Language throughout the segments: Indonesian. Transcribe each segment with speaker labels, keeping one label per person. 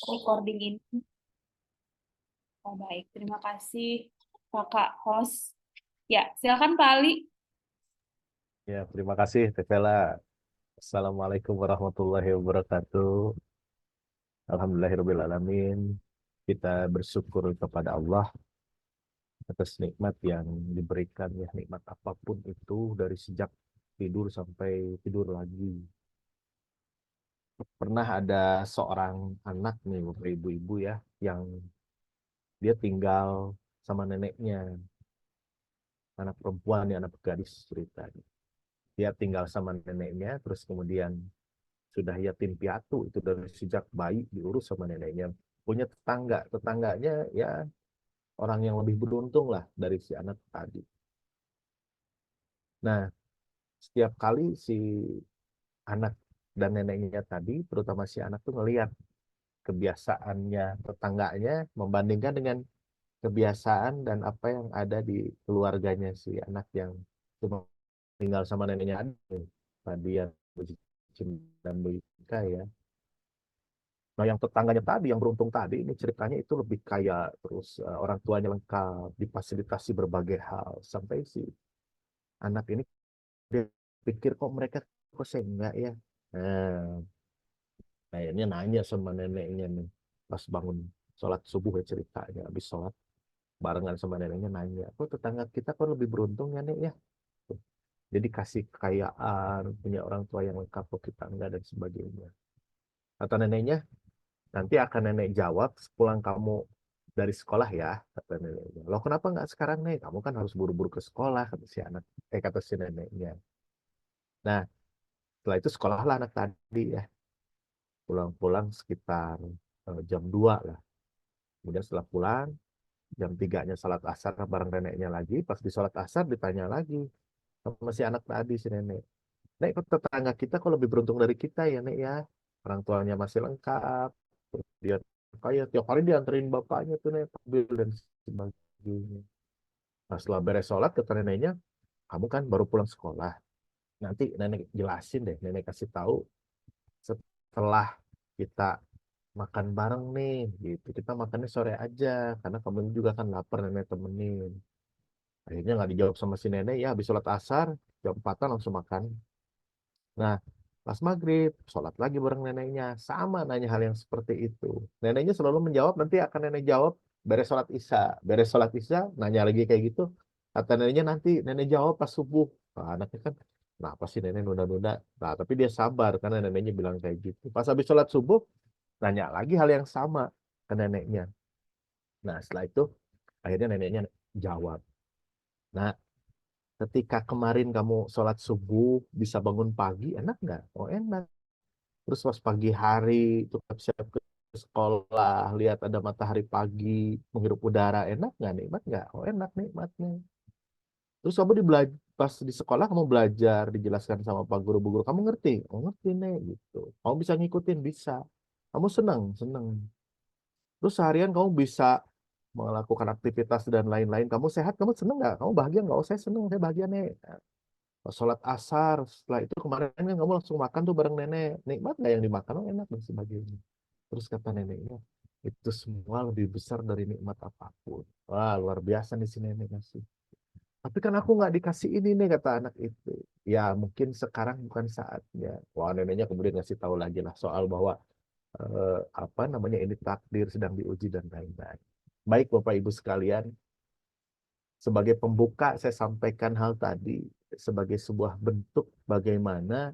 Speaker 1: recording ini. Oh, baik, terima kasih Kakak host. Ya, silakan Pak Ali.
Speaker 2: Ya, terima kasih, Tevela. Assalamualaikum warahmatullahi wabarakatuh. Alhamdulillahirrahmanirrahim. Kita bersyukur kepada Allah atas nikmat yang diberikan, ya nikmat apapun itu dari sejak tidur sampai tidur lagi. Pernah ada seorang anak nih, Bapak Ibu-ibu ya, yang dia tinggal sama neneknya, anak perempuan ya, anak gadis ceritanya. Dia tinggal sama neneknya, terus kemudian sudah yatim piatu itu dari sejak bayi diurus sama neneknya. Punya tetangganya ya orang yang lebih beruntung lah dari si anak tadi. Nah, setiap kali si anak dan neneknya tadi, terutama si anak tuh ngelihat kebiasaannya tetangganya membandingkan dengan kebiasaan dan apa yang ada di keluarganya si anak yang cuma tinggal sama neneknya tadi yang dan Boyka ya. Nah, yang tetangganya tadi, yang beruntung tadi, ini ceritanya itu lebih kaya, terus orang tuanya lengkap, difasilitasi berbagai hal. Sampai si anak ini dia pikir kok mereka kok saya enggak ya. Nah, akhirnya nanya sama neneknya nih, pas bangun sholat subuh ya ceritanya, habis sholat barengan sama neneknya nanya, kok tetangga kita kok lebih beruntung ya nek ya. Jadi kasih kekayaan, punya orang tua yang lengkap kok kita enggak dan sebagainya. Kata neneknya, nanti akan nenek jawab sepulang kamu dari sekolah ya, kata neneknya. Loh kenapa nggak sekarang nih? Kamu kan harus buru-buru ke sekolah, kata si anak. Kata si neneknya. Nah, setelah itu sekolahlah anak tadi ya. Pulang-pulang sekitar jam 2 lah. Kemudian setelah pulang, jam 3-nya salat asar bareng neneknya lagi. Pas di salat asar ditanya lagi sama si anak tadi, si nenek. Nek, kok tetangga kita kok lebih beruntung dari kita ya, Nek ya? Orang tuanya masih lengkap. Dia kayak tiap hari dianterin bapaknya tuh Nek, mobil dan sebagainya. Nah, setelah beres sholat, kata neneknya, kamu kan baru pulang sekolah. Nanti nenek jelasin deh, nenek kasih tahu setelah kita makan bareng nih, gitu. Kita makannya sore aja, karena kamu juga kan lapar, nenek temenin. Akhirnya nggak dijawab sama si nenek, ya habis sholat asar, jam 4 langsung makan. Nah, pas maghrib, sholat lagi bareng neneknya. Sama nanya hal yang seperti itu. Neneknya selalu menjawab, nanti akan nenek jawab, beres sholat isya. Beres sholat isya, nanya lagi kayak gitu. Kata neneknya nanti, nenek jawab pas subuh. Nah, anaknya kan, kenapa sih nenek nunda-nunda? Nah, tapi dia sabar, karena neneknya bilang kayak gitu. Pas habis sholat subuh, nanya lagi hal yang sama ke neneknya. Nah, setelah itu, akhirnya neneknya jawab. Nah, ketika kemarin kamu sholat subuh, bisa bangun pagi, enak nggak? Oh, enak. Terus pas pagi hari itu siap ke sekolah, lihat ada matahari pagi, menghirup udara, enak nggak? Nikmat nggak? Oh enak nikmatnya. Terus kamu pas di sekolah kamu belajar, dijelaskan sama Pak Guru, Bu Guru, kamu ngerti? Oh ngerti nih gitu. Kamu bisa ngikutin, bisa. Kamu senang, senang. Terus seharian kamu bisa melakukan aktivitas dan lain-lain. Kamu sehat, kamu senang nggak? Kamu bahagia nggak? Oh saya senang, saya bahagia nih. Pas sholat asar, setelah itu kemarin kan kamu langsung makan tuh bareng nenek. Nikmat nggak yang dimakan? Oh enak dan sebagainya. Terus kata neneknya, itu semua lebih besar dari nikmat apapun. Wah, luar biasa nih si nenek ngasih. Tapi kan aku nggak dikasih ini nih, kata anak itu. Ya, mungkin sekarang bukan saatnya. Wah, neneknya kemudian ngasih tahu lagi lah soal bahwa apa namanya ini takdir sedang diuji dan lain-lain. Baik, Bapak Ibu sekalian, sebagai pembuka saya sampaikan hal tadi sebagai sebuah bentuk bagaimana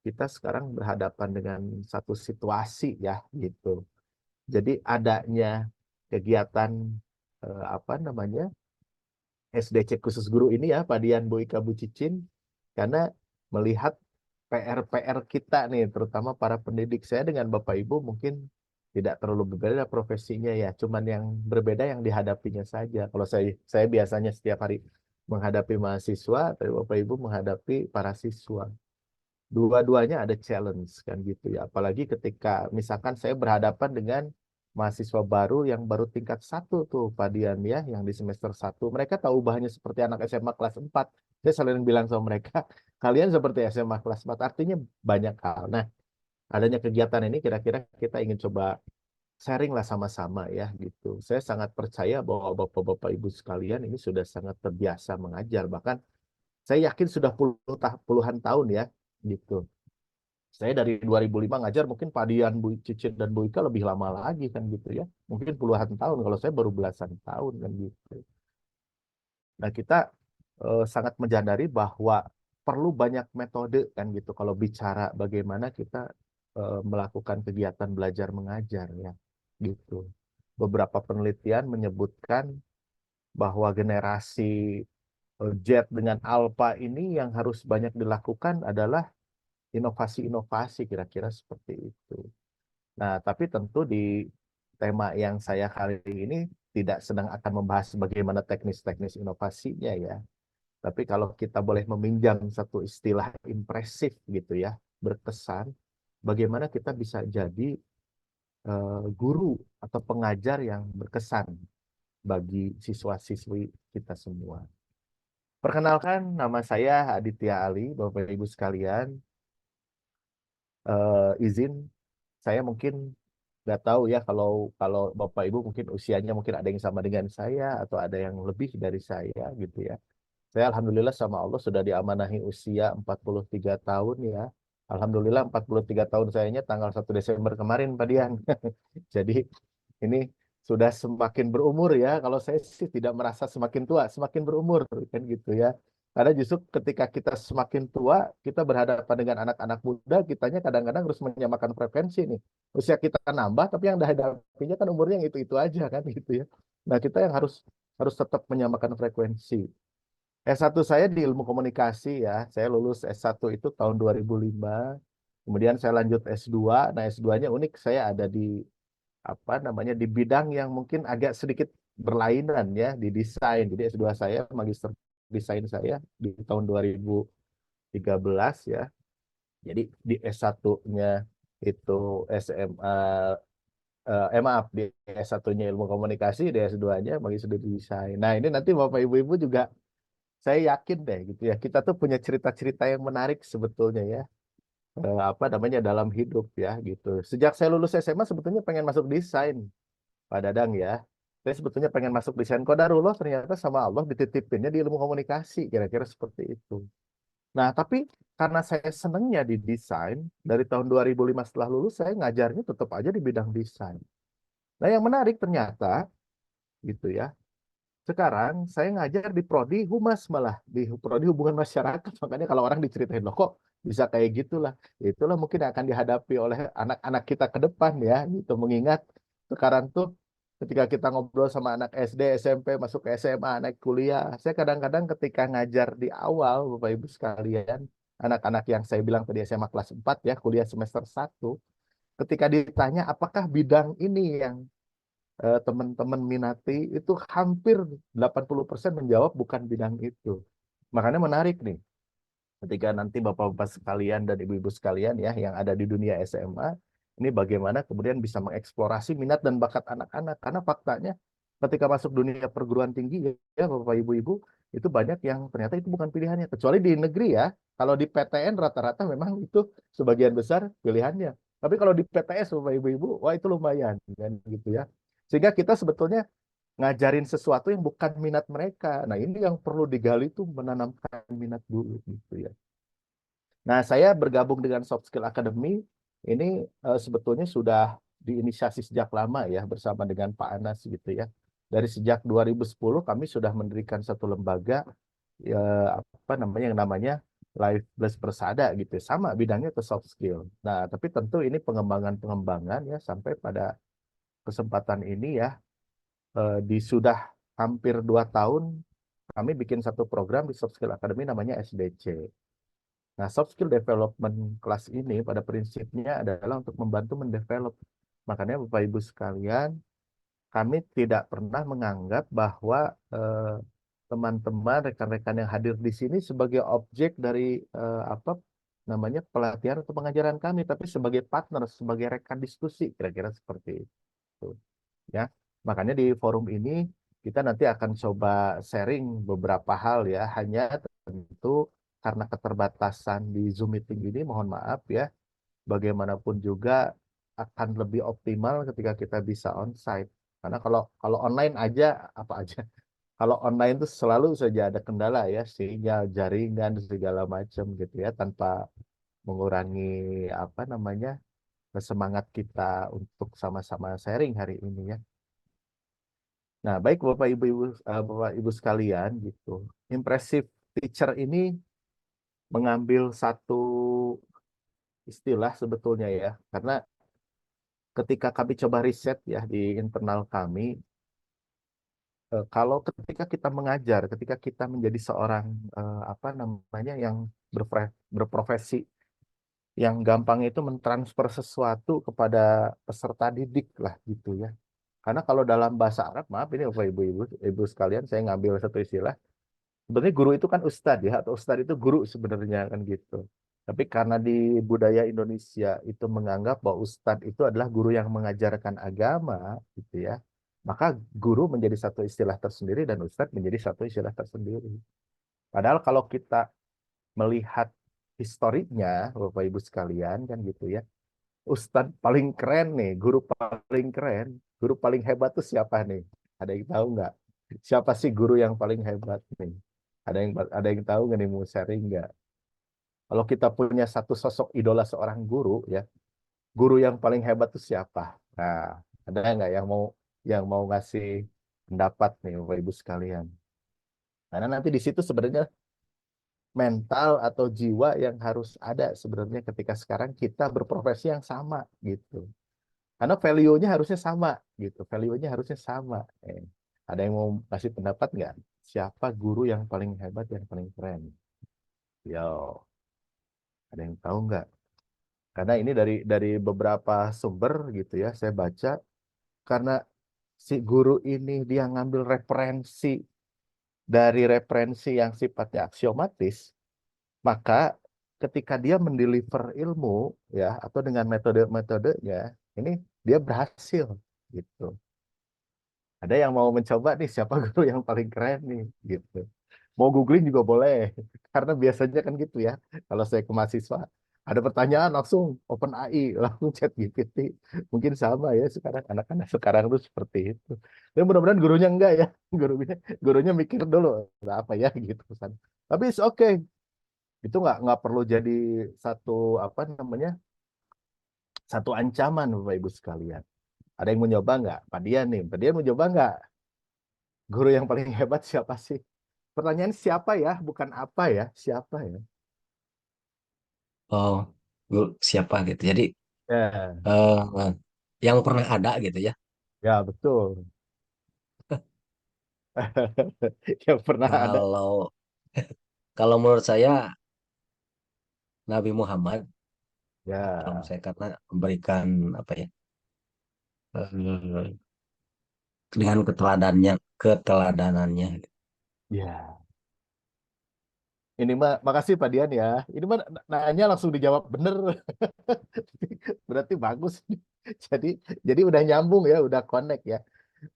Speaker 2: kita sekarang berhadapan dengan satu situasi ya gitu. Jadi adanya kegiatan apa namanya SDC khusus guru ini ya Pak Dian Bu Ika Bu Cicin karena melihat PR-PR kita nih terutama para pendidik saya dengan Bapak Ibu mungkin tidak terlalu berbeda profesinya ya, cuman yang berbeda yang dihadapinya saja. Kalau saya biasanya setiap hari menghadapi mahasiswa, tapi Bapak Ibu menghadapi para siswa. Dua-duanya ada challenge kan gitu ya. Apalagi ketika misalkan saya berhadapan dengan mahasiswa baru yang baru tingkat 1 tuh Pak Dian ya, yang di semester 1. Mereka tahu bahannya seperti anak SMA kelas 4. Saya selalu bilang sama mereka, kalian seperti SMA kelas 4. Artinya banyak hal. Nah, adanya kegiatan ini kira-kira kita ingin coba sharing lah sama-sama ya gitu. Saya sangat percaya bahwa Bapak-Bapak Ibu sekalian ini sudah sangat terbiasa mengajar. Bahkan saya yakin sudah puluhan tahun ya gitu. Saya dari 2005 ngajar, mungkin Pak Dian, Bu Cicit, dan Bu Ika lebih lama lagi kan gitu ya. Mungkin puluhan tahun, kalau saya baru belasan tahun kan gitu. Nah, kita sangat menyadari bahwa perlu banyak metode kan gitu kalau bicara bagaimana kita melakukan kegiatan belajar mengajar ya gitu. Beberapa penelitian menyebutkan bahwa generasi Z dengan Alpha ini yang harus banyak dilakukan adalah inovasi-inovasi kira-kira seperti itu. Nah, tapi tentu di tema yang saya kali ini tidak sedang akan membahas bagaimana teknis-teknis inovasinya ya. Tapi kalau kita boleh meminjam satu istilah impresif gitu ya, berkesan, bagaimana kita bisa jadi guru atau pengajar yang berkesan bagi siswa-siswi kita semua. Perkenalkan, nama saya Aditya Ali, Bapak Ibu sekalian. Izin, saya mungkin nggak tahu ya kalau kalau Bapak Ibu mungkin usianya mungkin ada yang sama dengan saya atau ada yang lebih dari saya gitu ya. Saya alhamdulillah sama Allah sudah diamanahi usia 43 tahun ya. Alhamdulillah 43 tahun sayanya tanggal 1 Desember kemarin Pak Dian. Jadi ini sudah semakin berumur ya. Kalau saya sih tidak merasa semakin tua, semakin berumur kan gitu ya. Karena justru ketika kita semakin tua, kita berhadapan dengan anak-anak muda, kitanya kadang-kadang harus menyamakan frekuensi nih. Usia kita nambah, tapi yang dihadapinya kan umurnya yang itu-itu aja kan gitu ya. Nah, kita yang harus harus tetap menyamakan frekuensi. S1 saya di ilmu komunikasi ya. Saya lulus S1 itu tahun 2005. Kemudian saya lanjut S2. Nah, S2-nya unik, saya ada di apa namanya di bidang yang mungkin agak sedikit berlainan ya di desain. Jadi S2 saya magister desain saya di tahun 2013 ya. Jadi di S1-nya itu SMA maaf di S1-nya ilmu komunikasi, di S2-nya magister desain. Nah, ini nanti Bapak Ibu-ibu juga saya yakin deh gitu ya. Kita tuh punya cerita-cerita yang menarik sebetulnya ya. Apa namanya dalam hidup ya gitu. Sejak saya lulus SMA sebetulnya pengen masuk desain, Pak Dadang ya. Saya sebetulnya pengen masuk desain Qadarullah, ternyata sama Allah dititipinnya di ilmu komunikasi, kira-kira seperti itu. Nah, tapi karena saya senangnya di desain, dari tahun 2005 setelah lulus, saya ngajarnya tetap aja di bidang desain. Nah, yang menarik ternyata, gitu ya, sekarang saya ngajar di Prodi Humas malah, di Prodi Hubungan Masyarakat. Makanya kalau orang diceritain, loh kok bisa kayak gitulah. Itulah mungkin akan dihadapi oleh anak-anak kita ke depan ya, gitu. Mengingat sekarang tuh ketika kita ngobrol sama anak SD, SMP, masuk ke SMA, naik kuliah, saya kadang-kadang ketika ngajar di awal, Bapak Ibu sekalian, anak-anak yang saya bilang tadi SMA kelas 4 ya, kuliah semester 1, ketika ditanya apakah bidang ini yang teman-teman minati, itu hampir 80% menjawab bukan bidang itu. Makanya menarik nih, ketika nanti Bapak-Bapak sekalian dan Ibu-Ibu sekalian ya yang ada di dunia SMA, ini bagaimana kemudian bisa mengeksplorasi minat dan bakat anak-anak. Karena faktanya ketika masuk dunia perguruan tinggi ya Bapak Ibu-Ibu, itu banyak yang ternyata itu bukan pilihannya. Kecuali di negeri ya, kalau di PTN rata-rata memang itu sebagian besar pilihannya. Tapi kalau di PTS Bapak Ibu-Ibu, wah itu lumayan kan gitu ya. Sehingga kita sebetulnya ngajarin sesuatu yang bukan minat mereka. Nah, ini yang perlu digali tuh menanamkan minat dulu gitu ya. Nah, saya bergabung dengan Soft Skill Academy ini sebetulnya sudah diinisiasi sejak lama ya bersama dengan Pak Anas gitu ya. Dari sejak 2010 kami sudah mendirikan satu lembaga ya, apa namanya yang namanya Life Plus Persada gitu. Sama bidangnya ke soft skill. Nah, tapi tentu ini pengembangan-pengembangan ya sampai pada kesempatan ini ya di sudah hampir 2 tahun kami bikin satu program di Soft Skill Academy namanya SDC. Nah, Soft Skill Development Class ini pada prinsipnya adalah untuk membantu mendevelop. Makanya Bapak Ibu sekalian, kami tidak pernah menganggap bahwa teman-teman, rekan-rekan yang hadir di sini sebagai objek dari apa namanya pelatihan atau pengajaran kami, tapi sebagai partner, sebagai rekan diskusi, kira-kira seperti itu. Ya, makanya di forum ini kita nanti akan coba sharing beberapa hal ya. Hanya tentu karena keterbatasan di Zoom meeting ini, mohon maaf ya. Bagaimanapun juga akan lebih optimal ketika kita bisa onsite. Karena kalau kalau online aja apa aja. Kalau online itu selalu saja ada kendala ya, sinyal, jaringan segala macam gitu ya, tanpa mengurangi apa namanya semangat kita untuk sama-sama sharing hari ini ya. Nah, baik Bapak Ibu sekalian gitu. Impressive teacher ini mengambil satu istilah sebetulnya ya, karena ketika kami coba riset ya di internal kami, kalau ketika kita mengajar, ketika kita menjadi seorang apa namanya yang berprofesi, yang gampang itu mentransfer sesuatu kepada peserta didik lah gitu ya. Karena kalau dalam bahasa Arab, maaf ini Bapak Ibu sekalian, saya ngambil satu istilah. Sebenarnya guru itu kan ustadz ya, atau ustadz itu guru sebenarnya kan gitu. Tapi karena di budaya Indonesia itu menganggap bahwa ustadz itu adalah guru yang mengajarkan agama, gitu ya. Maka guru menjadi satu istilah tersendiri dan ustadz menjadi satu istilah tersendiri. Padahal kalau kita melihat historinya, Bapak Ibu sekalian kan gitu ya, ustadz paling keren nih, guru paling keren, guru paling hebat tuh siapa nih? Ada yang tahu nggak? Siapa sih guru yang paling hebat nih? Ada yang tahu nggak nih, mau sharing nggak? Kalau kita punya satu sosok idola seorang guru ya, guru yang paling hebat tuh siapa? Nah, ada nggak yang mau ngasih pendapat nih Bapak Ibu sekalian? Karena nanti di situ sebenarnya mental atau jiwa yang harus ada sebenarnya ketika sekarang kita berprofesi yang sama gitu. Karena value-nya harusnya sama gitu. Value-nya harusnya sama. Ada yang mau kasih pendapat nggak? Siapa guru yang paling hebat, yang paling keren? Yo, ada yang tahu nggak? Karena ini dari beberapa sumber gitu ya, saya baca karena si guru ini dia ngambil referensi dari referensi yang sifatnya aksiomatis, maka ketika dia mendeliver ilmu ya atau dengan metode-metodenya, ini dia berhasil gitu. Ada yang mau mencoba nih siapa guru yang paling keren nih gitu. Mau googling juga boleh. Karena biasanya kan gitu ya. Kalau saya ke mahasiswa ada pertanyaan langsung open AI, langsung chat GPT. Mungkin sama ya sekarang anak-anak sekarang tuh seperti itu. Dan mudah-mudahan gurunya enggak ya. Gurunya mikir dulu "Lah, apa ya gitu kan. Tapi it's okay. Itu nggak perlu jadi satu apa namanya? Satu ancaman Bapak Ibu sekalian. Ada yang mau nyoba nggak? Pak Dian nih. Pak Dian mau coba nggak? Guru yang paling hebat siapa sih? Pertanyaan siapa ya, bukan apa ya, siapa ya?
Speaker 3: Oh, siapa gitu. Jadi
Speaker 2: Ya,
Speaker 3: eh, yang pernah ada gitu ya.
Speaker 2: ya betul. Yang pernah ada.
Speaker 3: Kalau kalau menurut saya Nabi Muhammad, kalau
Speaker 2: Ya,
Speaker 3: menurut saya karena memberikan apa ya eh, dengan keteladanannya.
Speaker 2: ya. Ini mah, makasih Pak Dian ya. Ini mah nanya langsung dijawab bener. Berarti bagus. Jadi, jadi udah nyambung ya, udah connect ya.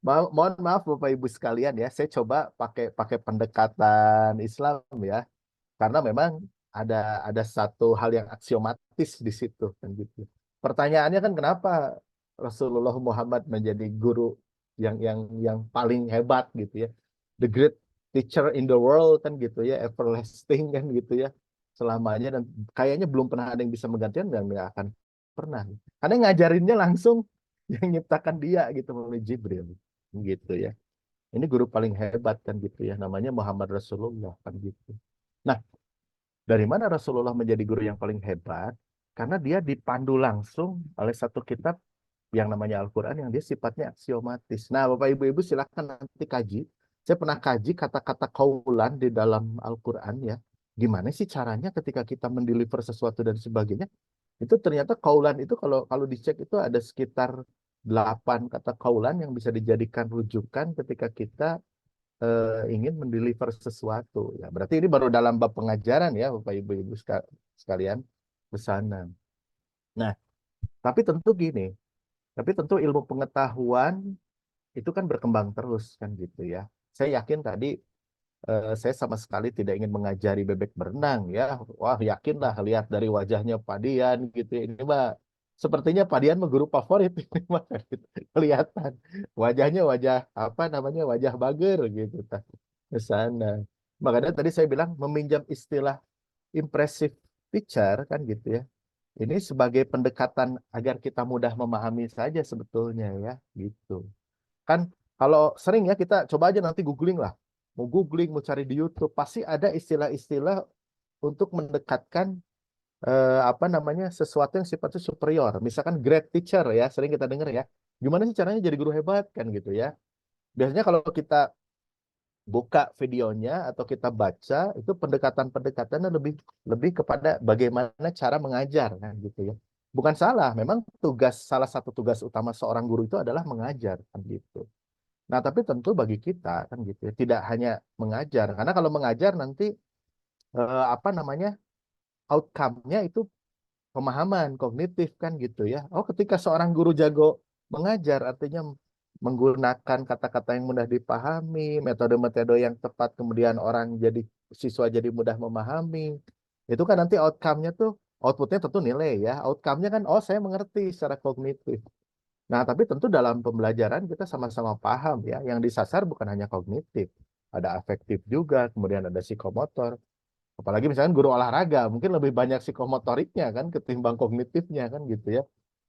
Speaker 2: Mohon maaf Bapak Ibu sekalian ya, saya coba pakai pakai pendekatan Islam ya. Karena memang ada ada satu hal yang aksiomatis di situ kan gitu. Pertanyaannya kan kenapa Rasulullah Muhammad menjadi guru yang paling hebat gitu ya. The great teacher in the world kan gitu ya, everlasting kan gitu ya. Selamanya dan kayaknya belum pernah ada yang bisa menggantikan dan nggak akan pernah. Karena yang ngajarinnya langsung yang nyiptakan dia gitu melalui Jibril gitu ya. Ini guru paling hebat kan gitu ya, namanya Muhammad Rasulullah kan gitu. Nah, dari mana Rasulullah menjadi guru yang paling hebat? Karena dia dipandu langsung oleh satu kitab yang namanya Al-Quran yang dia sifatnya aksiomatis. Nah, Bapak Ibu silakan nanti kaji. Saya pernah kaji kata-kata kaulan di dalam Al-Quran ya. Gimana sih caranya ketika kita mendeliver sesuatu dan sebagainya? Itu ternyata kaulan itu kalau kalau dicek itu ada sekitar 8 kata kaulan yang bisa dijadikan rujukan ketika kita ingin mendeliver sesuatu. Ya, berarti ini baru dalam bab pengajaran ya, Bapak Ibu sekalian pesanan. Nah, tapi tentu gini, tapi tentu ilmu pengetahuan itu kan berkembang terus kan gitu ya. Saya yakin tadi saya sama sekali tidak ingin mengajari bebek berenang ya. Wah, yakinlah lihat dari wajahnya Pak Dian gitu ya. Ini Mbak sepertinya Pak Dian mah guru favorit ini mah, gitu. Kelihatan wajahnya wajah apa namanya wajah bager gitu tah ke sana. Makanya tadi saya bilang meminjam istilah impressive teacher kan gitu ya. Ini sebagai pendekatan agar kita mudah memahami saja sebetulnya ya gitu. Kan kalau sering ya kita coba aja nanti googling lah. Mau googling, mau cari di YouTube, pasti ada istilah-istilah untuk mendekatkan apa namanya sesuatu yang sifatnya superior. Misalkan great teacher ya, sering kita dengar ya. Gimana sih caranya jadi guru hebat kan gitu ya. Biasanya kalau kita buka videonya atau kita baca itu pendekatan-pendekatannya lebih lebih kepada bagaimana cara mengajar kan gitu ya. Bukan salah, memang salah satu tugas utama seorang guru itu adalah mengajar kan gitu. Nah, tapi tentu bagi kita kan gitu ya, tidak hanya mengajar. Karena kalau mengajar nanti apa namanya outcome-nya itu pemahaman kognitif kan gitu ya. Oh, ketika seorang guru jago mengajar artinya menggunakan kata-kata yang mudah dipahami, metode-metode yang tepat, kemudian siswa jadi mudah memahami. Itu kan nanti outcome-nya tuh output-nya tentu nilai ya. Outcome-nya kan oh saya mengerti secara kognitif. Nah, tapi tentu dalam pembelajaran kita sama-sama paham ya, yang disasar bukan hanya kognitif, ada afektif juga, kemudian ada psikomotor. Apalagi misalkan guru olahraga, mungkin lebih banyak psikomotoriknya kan ketimbang kognitifnya kan gitu ya.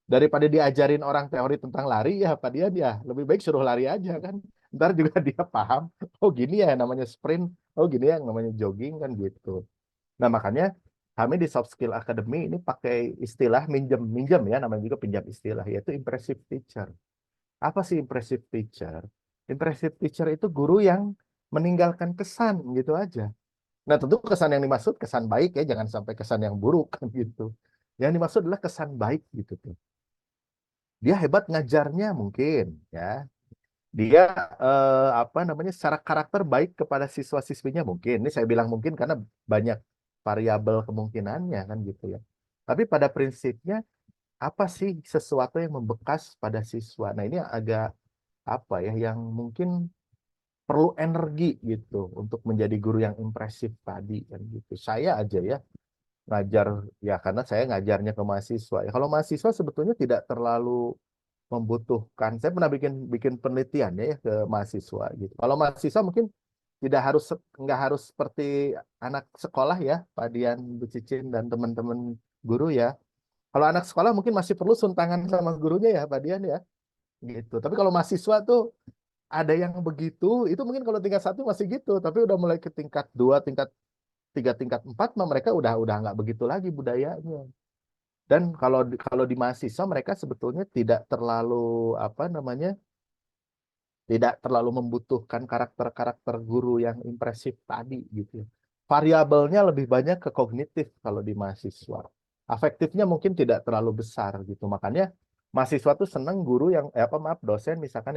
Speaker 2: Daripada diajarin orang teori tentang lari ya, Pak Dian ya, lebih baik suruh lari aja kan. Ntar juga dia paham, oh gini ya yang namanya sprint, oh gini ya yang namanya jogging kan gitu. Nah, makanya kami di Soft Skill Academy ini pakai istilah minjem ya, namanya juga pinjam istilah, yaitu impressive teacher. Apa sih impressive teacher? Impressive teacher itu guru yang meninggalkan kesan gitu aja. Nah, tentu kesan yang dimaksud kesan baik ya, jangan sampai kesan yang buruk kan gitu. Yang dimaksud adalah kesan baik gitu tuh. Dia hebat ngajarnya mungkin ya. Dia apa namanya secara karakter baik kepada siswa-siswinya mungkin. Ini saya bilang mungkin karena banyak variabel kemungkinannya kan gitu ya. Tapi pada prinsipnya apa sih sesuatu yang membekas pada siswa? Nah, ini agak apa ya yang mungkin perlu energi gitu untuk menjadi guru yang impresif tadi kan gitu. Saya aja ya ngajar ya karena saya ngajarnya ke mahasiswa. Ya, kalau mahasiswa sebetulnya tidak terlalu membutuhkan. Saya pernah bikin bikin penelitian ya ke mahasiswa gitu. Kalau mahasiswa mungkin tidak harus nggak harus seperti anak sekolah ya, Pak Dian, Bu Cicin dan teman-teman guru ya. Kalau anak sekolah mungkin masih perlu suntangan sama gurunya ya, Pak Dian ya, gitu. Tapi kalau mahasiswa tuh ada yang begitu, itu mungkin kalau tingkat satu masih gitu, tapi udah mulai ke tingkat dua, tingkat tiga, tingkat empat, mah mereka udah nggak begitu lagi budayanya. Dan kalau di mahasiswa mereka sebetulnya tidak terlalu apa namanya tidak terlalu membutuhkan karakter-karakter guru yang impresif tadi gitu ya. Variabelnya lebih banyak ke kognitif kalau di mahasiswa. Afektifnya mungkin tidak terlalu besar gitu. Makanya mahasiswa tuh senang guru yang apa maaf dosen misalkan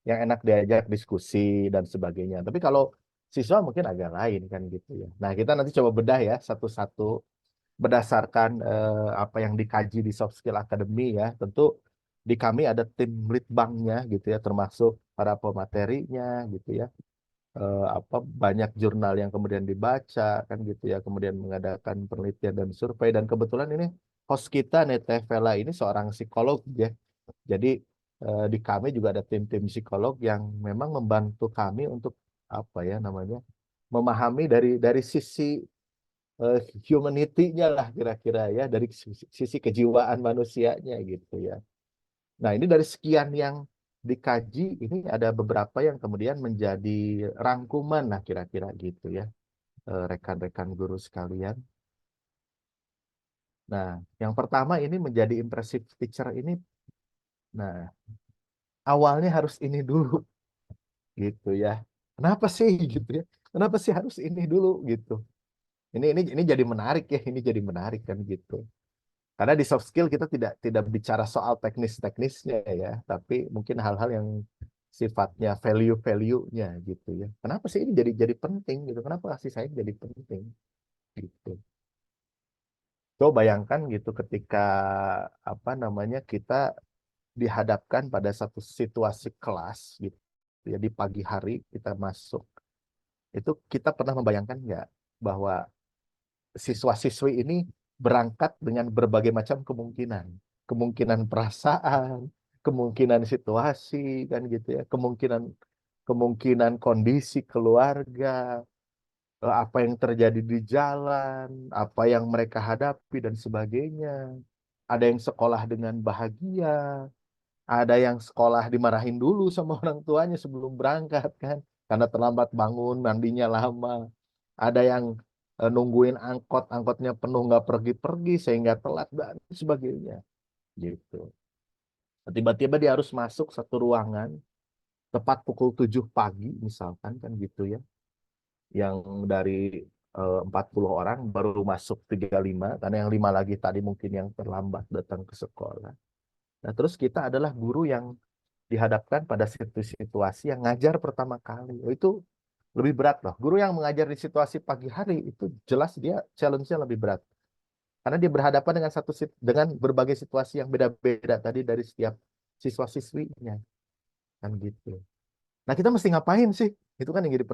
Speaker 2: yang enak diajak diskusi dan sebagainya. Tapi kalau siswa mungkin agak lain kan gitu ya. Nah, kita nanti coba bedah ya satu-satu berdasarkan apa yang dikaji di Soft Skill Academy ya. Tentu di kami ada tim litbangnya gitu ya, termasuk para pematerinya gitu ya. Apa banyak jurnal yang kemudian dibaca kan gitu ya, kemudian mengadakan penelitian dan survei dan kebetulan ini host kita Netevela ini seorang psikolog ya. Jadi di kami juga ada tim-tim psikolog yang memang membantu kami untuk apa ya namanya memahami dari sisi eh, humanity-nya lah kira-kira ya dari sisi kejiwaan manusianya gitu ya. Nah, ini dari sekian yang dikaji ini ada beberapa yang kemudian menjadi rangkuman lah kira-kira gitu ya. Rekan-rekan guru sekalian. Nah, yang pertama ini menjadi impressive teacher ini nah, awalnya harus ini dulu gitu ya. Kenapa sih gitu ya? Kenapa sih harus ini dulu gitu? Ini jadi menarik ya, ini jadi menarik kan gitu. Karena di soft skill kita tidak bicara soal teknis-teknisnya ya, tapi mungkin hal-hal yang sifatnya value-value-nya gitu ya. Kenapa sih ini jadi penting gitu? Kenapa kasih sayang jadi penting gitu? Coba bayangkan gitu ketika apa namanya kita dihadapkan pada satu situasi kelas gitu ya di pagi hari kita masuk. Itu kita pernah membayangkan nggak bahwa siswa-siswi ini berangkat dengan berbagai macam kemungkinan. kemungkinan perasaan, kemungkinan situasi kan gitu ya, kemungkinan kemungkinan kondisi keluarga, apa yang terjadi di jalan, apa yang mereka hadapi dan sebagainya. Ada yang sekolah dengan bahagia, ada yang sekolah dimarahin dulu sama orang tuanya sebelum berangkat kan, karena terlambat bangun, mandinya lama. Ada yang nungguin angkot, angkotnya penuh nggak pergi-pergi sehingga telat dan sebagainya. Gitu. Tiba-tiba dia harus masuk satu ruangan tepat pukul 7 pagi misalkan kan gitu ya. Yang dari 40 orang baru masuk 35 karena yang 5 lagi tadi mungkin yang terlambat datang ke sekolah. Nah, terus kita adalah guru yang dihadapkan pada situasi yang ngajar pertama kali. Oh, itu lebih berat loh. Guru yang mengajar di situasi pagi hari itu jelas dia challenge-nya lebih berat. Karena dia berhadapan dengan dengan berbagai situasi yang beda-beda tadi dari setiap siswa-siswinya. Kan gitu. Nah, kita mesti ngapain sih? Itu kan yang jadi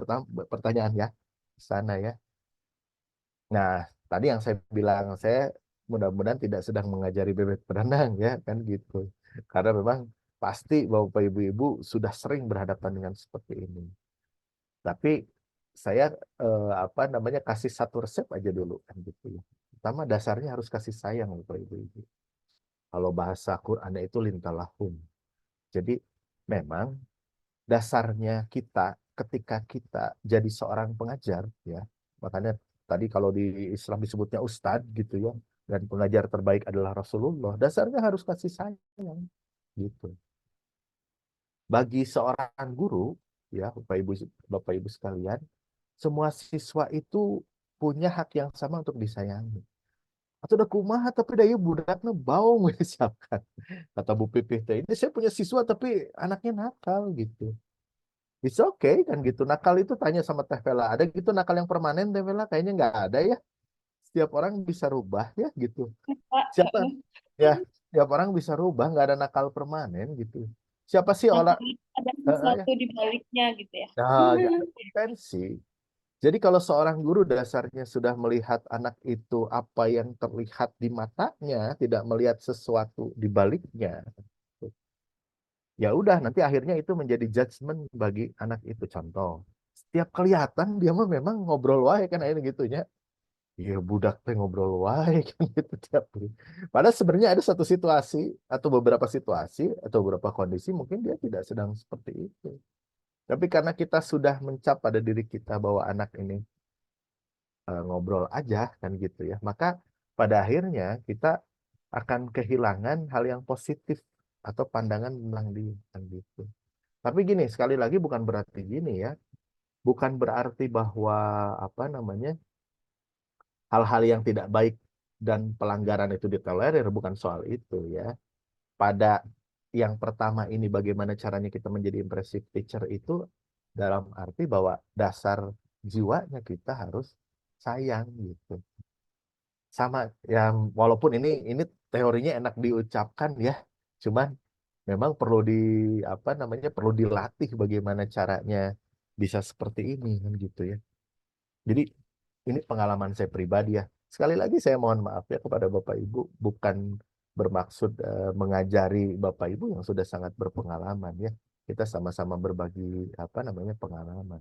Speaker 2: pertanyaan ya di sana ya. Nah, tadi yang saya bilang, saya mudah-mudahan tidak sedang mengajari bebek berenang ya, kan gitu. Karena memang pasti Bapak Ibu-Ibu sudah sering berhadapan dengan seperti ini. Tapi saya apa namanya kasih satu resep aja dulu kan gitu ya. Pertama dasarnya harus kasih sayang Bapak Ibu-Ibu. Kalau bahasa Qur'annya itu lintalahum. Jadi memang dasarnya kita ketika kita jadi seorang pengajar ya, makanya tadi kalau di Islam disebutnya ustadz gitu ya, dan pengajar terbaik adalah Rasulullah, dasarnya harus kasih sayang gitu. Bagi seorang guru ya, Bapak Ibu sekalian, semua siswa itu punya hak yang sama untuk disayangi. Atau udah kumaha tapi daya budaknya bau misalkan. Kata Bu Pipih teh, ini saya punya siswa tapi anaknya nakal gitu. It's okay kan gitu. Nakal itu tanya sama Teh Vela. Ada gitu nakal yang permanen Teh Vela? Kayaknya nggak ada ya. Setiap orang bisa rubah ya gitu.
Speaker 1: Pak,
Speaker 2: Siapa? Ya, setiap orang bisa rubah. Nggak ada nakal permanen gitu. Siapa sih orang?
Speaker 1: nanti ada
Speaker 2: Ya.
Speaker 1: sesuatu di baliknya gitu ya.
Speaker 2: Nah, ada potensi. Jadi kalau seorang guru dasarnya sudah melihat anak itu apa yang terlihat di matanya, tidak melihat sesuatu di baliknya, ya udah nanti akhirnya itu menjadi judgement bagi anak itu. Contoh, setiap kelihatan dia mah memang ngobrol wae kan akhirnya gitunya. Iya budak teh ngobrol wae kan gitu tiap hari. Padahal sebenarnya ada satu situasi atau beberapa situasi atau beberapa kondisi mungkin dia tidak sedang seperti itu. Tapi karena kita sudah mencap pada diri kita bahwa anak ini ngobrol aja kan gitu ya, maka pada akhirnya kita akan kehilangan hal yang positif atau pandangan tentang dia kan gitu. Tapi gini, sekali lagi bukan berarti gini ya, bukan berarti bahwa apa namanya hal-hal yang tidak baik dan pelanggaran itu ditolerir, bukan soal itu ya. Pada yang pertama ini bagaimana caranya kita menjadi impressive teacher itu dalam arti bahwa dasar jiwanya kita harus sayang gitu. Sama yang walaupun ini teorinya enak diucapkan ya, cuman memang perlu di apa namanya perlu dilatih bagaimana caranya bisa seperti ini kan gitu ya. Jadi ini pengalaman saya pribadi ya. Sekali lagi saya mohon maaf ya kepada Bapak Ibu, bukan bermaksud mengajari Bapak Ibu yang sudah sangat berpengalaman ya. Kita sama-sama berbagi apa namanya pengalaman.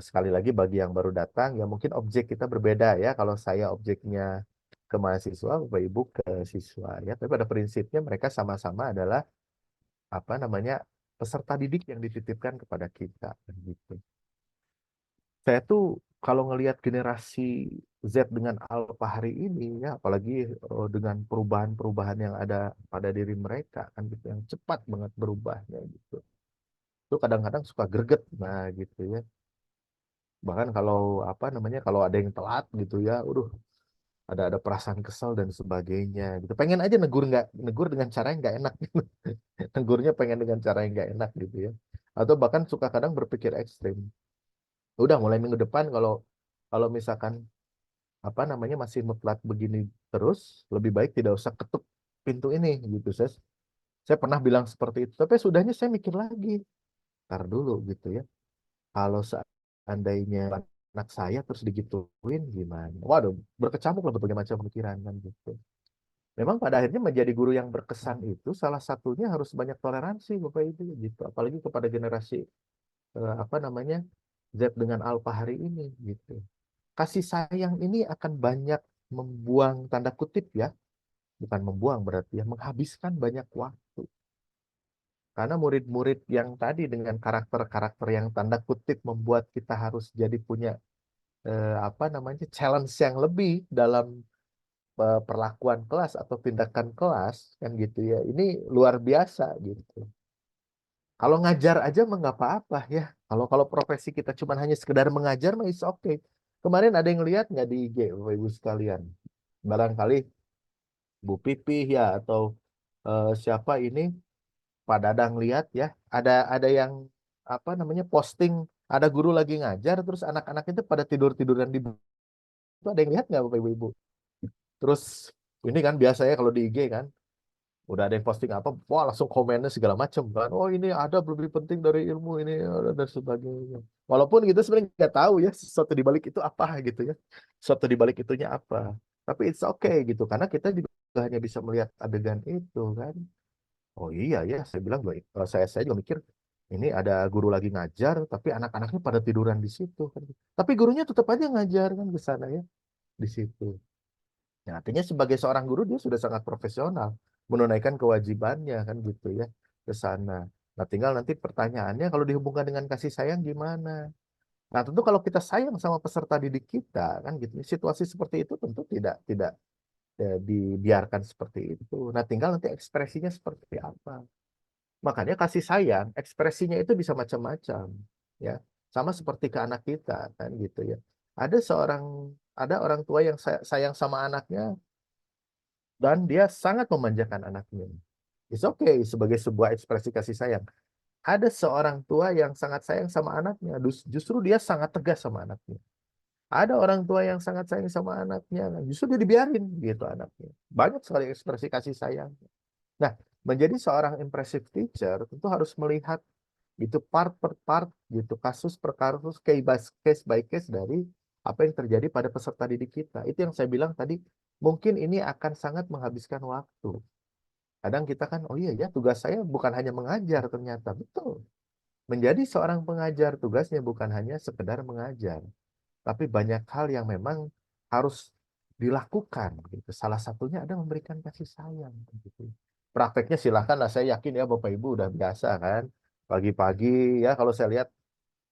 Speaker 2: Sekali lagi bagi yang baru datang ya mungkin objek kita berbeda ya. Kalau saya objeknya ke mahasiswa, Bapak Ibu ke siswa ya. Tapi pada prinsipnya mereka sama-sama adalah apa namanya peserta didik yang dititipkan kepada kita gitu. Saya tuh kalau ngelihat generasi Z dengan Alpha hari ini ya, apalagi dengan perubahan-perubahan yang ada pada diri mereka kan gitu, yang cepat banget berubahnya gitu. Itu kadang-kadang suka greget, nah gitu ya. Bahkan kalau apa namanya, kalau ada yang telat gitu ya, udah ada perasaan kesal dan sebagainya gitu. Pengen aja negur dengan cara yang nggak enak, gitu. Negurnya pengen dengan cara yang nggak enak gitu ya. Atau bahkan suka kadang berpikir ekstrim. Udah mulai minggu depan kalau kalau misalkan apa namanya masih mutlak begini terus, lebih baik tidak usah ketuk pintu ini gitu. Saya pernah bilang seperti itu, tapi sudahnya saya mikir lagi. Ntar dulu gitu ya. Kalau seandainya anak saya terus digituin gimana? Waduh, berkecamuk lah berbagai macam pikiran kan gitu. memang pada akhirnya menjadi guru yang berkesan itu salah satunya harus banyak toleransi Bapak Ibu gitu. Apalagi kepada generasi apa namanya Z dengan Alpha hari ini gitu. Kasih sayang ini akan banyak membuang tanda kutip ya, bukan membuang berarti ya, menghabiskan banyak waktu. Karena murid-murid yang tadi dengan karakter-karakter yang tanda kutip membuat kita harus jadi punya apa namanya challenge yang lebih dalam perlakuan kelas atau tindakan kelas kan gitu ya. Ini luar biasa gitu. Kalau ngajar aja mah nggak apa-apa ya. Kalau profesi kita cuma hanya sekedar mengajar mah is okay. Kemarin ada yang lihat nggak di IG Bapak Ibu sekalian? Barangkali Bu Pipih ya atau siapa ini Pak Dadang lihat ya. Ada yang apa namanya posting ada guru lagi ngajar terus anak-anak itu pada tidur-tiduran di buku. Itu ada yang lihat nggak Bapak Ibu? Terus ini kan biasanya kalau di IG kan udah ada yang posting apa, wah langsung komennya segala macam kan. Oh ini ada lebih penting dari ilmu ini dan sebagainya. Walaupun kita sebenarnya nggak tahu ya sesuatu di balik itu apa gitu ya. Sesuatu di balik itunya apa. Tapi it's okay gitu karena kita juga hanya bisa melihat adegan itu kan. Oh iya ya, saya bilang saya juga mikir ini ada guru lagi ngajar tapi anak-anaknya pada tiduran di situ kan. Tapi gurunya tetap aja ngajar kan ke sana ya di situ. Ya, artinya sebagai seorang guru dia sudah sangat profesional menunaikan kewajibannya kan gitu ya ke sana. Nah, tinggal nanti pertanyaannya kalau dihubungkan dengan kasih sayang gimana? Nah, tentu kalau kita sayang sama peserta didik kita kan gitu, situasi seperti itu tentu tidak dibiarkan seperti itu. Nah, tinggal nanti ekspresinya seperti apa. Makanya kasih sayang ekspresinya itu bisa macam-macam ya. Sama seperti ke anak kita kan gitu ya. Ada orang tua yang sayang sama anaknya dan dia sangat memanjakan anaknya. It's okay sebagai sebuah ekspresi kasih sayang. Ada seorang tua yang sangat sayang sama anaknya, justru dia sangat tegas sama anaknya. Ada orang tua yang sangat sayang sama anaknya, justru dia dibiarin gitu anaknya. Banyak sekali ekspresi kasih sayang. Nah, menjadi seorang impressive teacher tentu harus melihat itu part per part gitu, kasus per kasus, case by case dari apa yang terjadi pada peserta didik kita. Itu yang saya bilang tadi, mungkin ini akan sangat menghabiskan waktu. Kadang kita kan, oh iya ya, tugas saya bukan hanya mengajar ternyata. Betul. Menjadi seorang pengajar tugasnya bukan hanya sekedar mengajar, tapi banyak hal yang memang harus dilakukan. Gitu. Salah satunya ada memberikan kasih sayang. Gitu. Prakteknya silahkan lah, saya yakin ya Bapak Ibu udah biasa kan. Pagi-pagi ya kalau saya lihat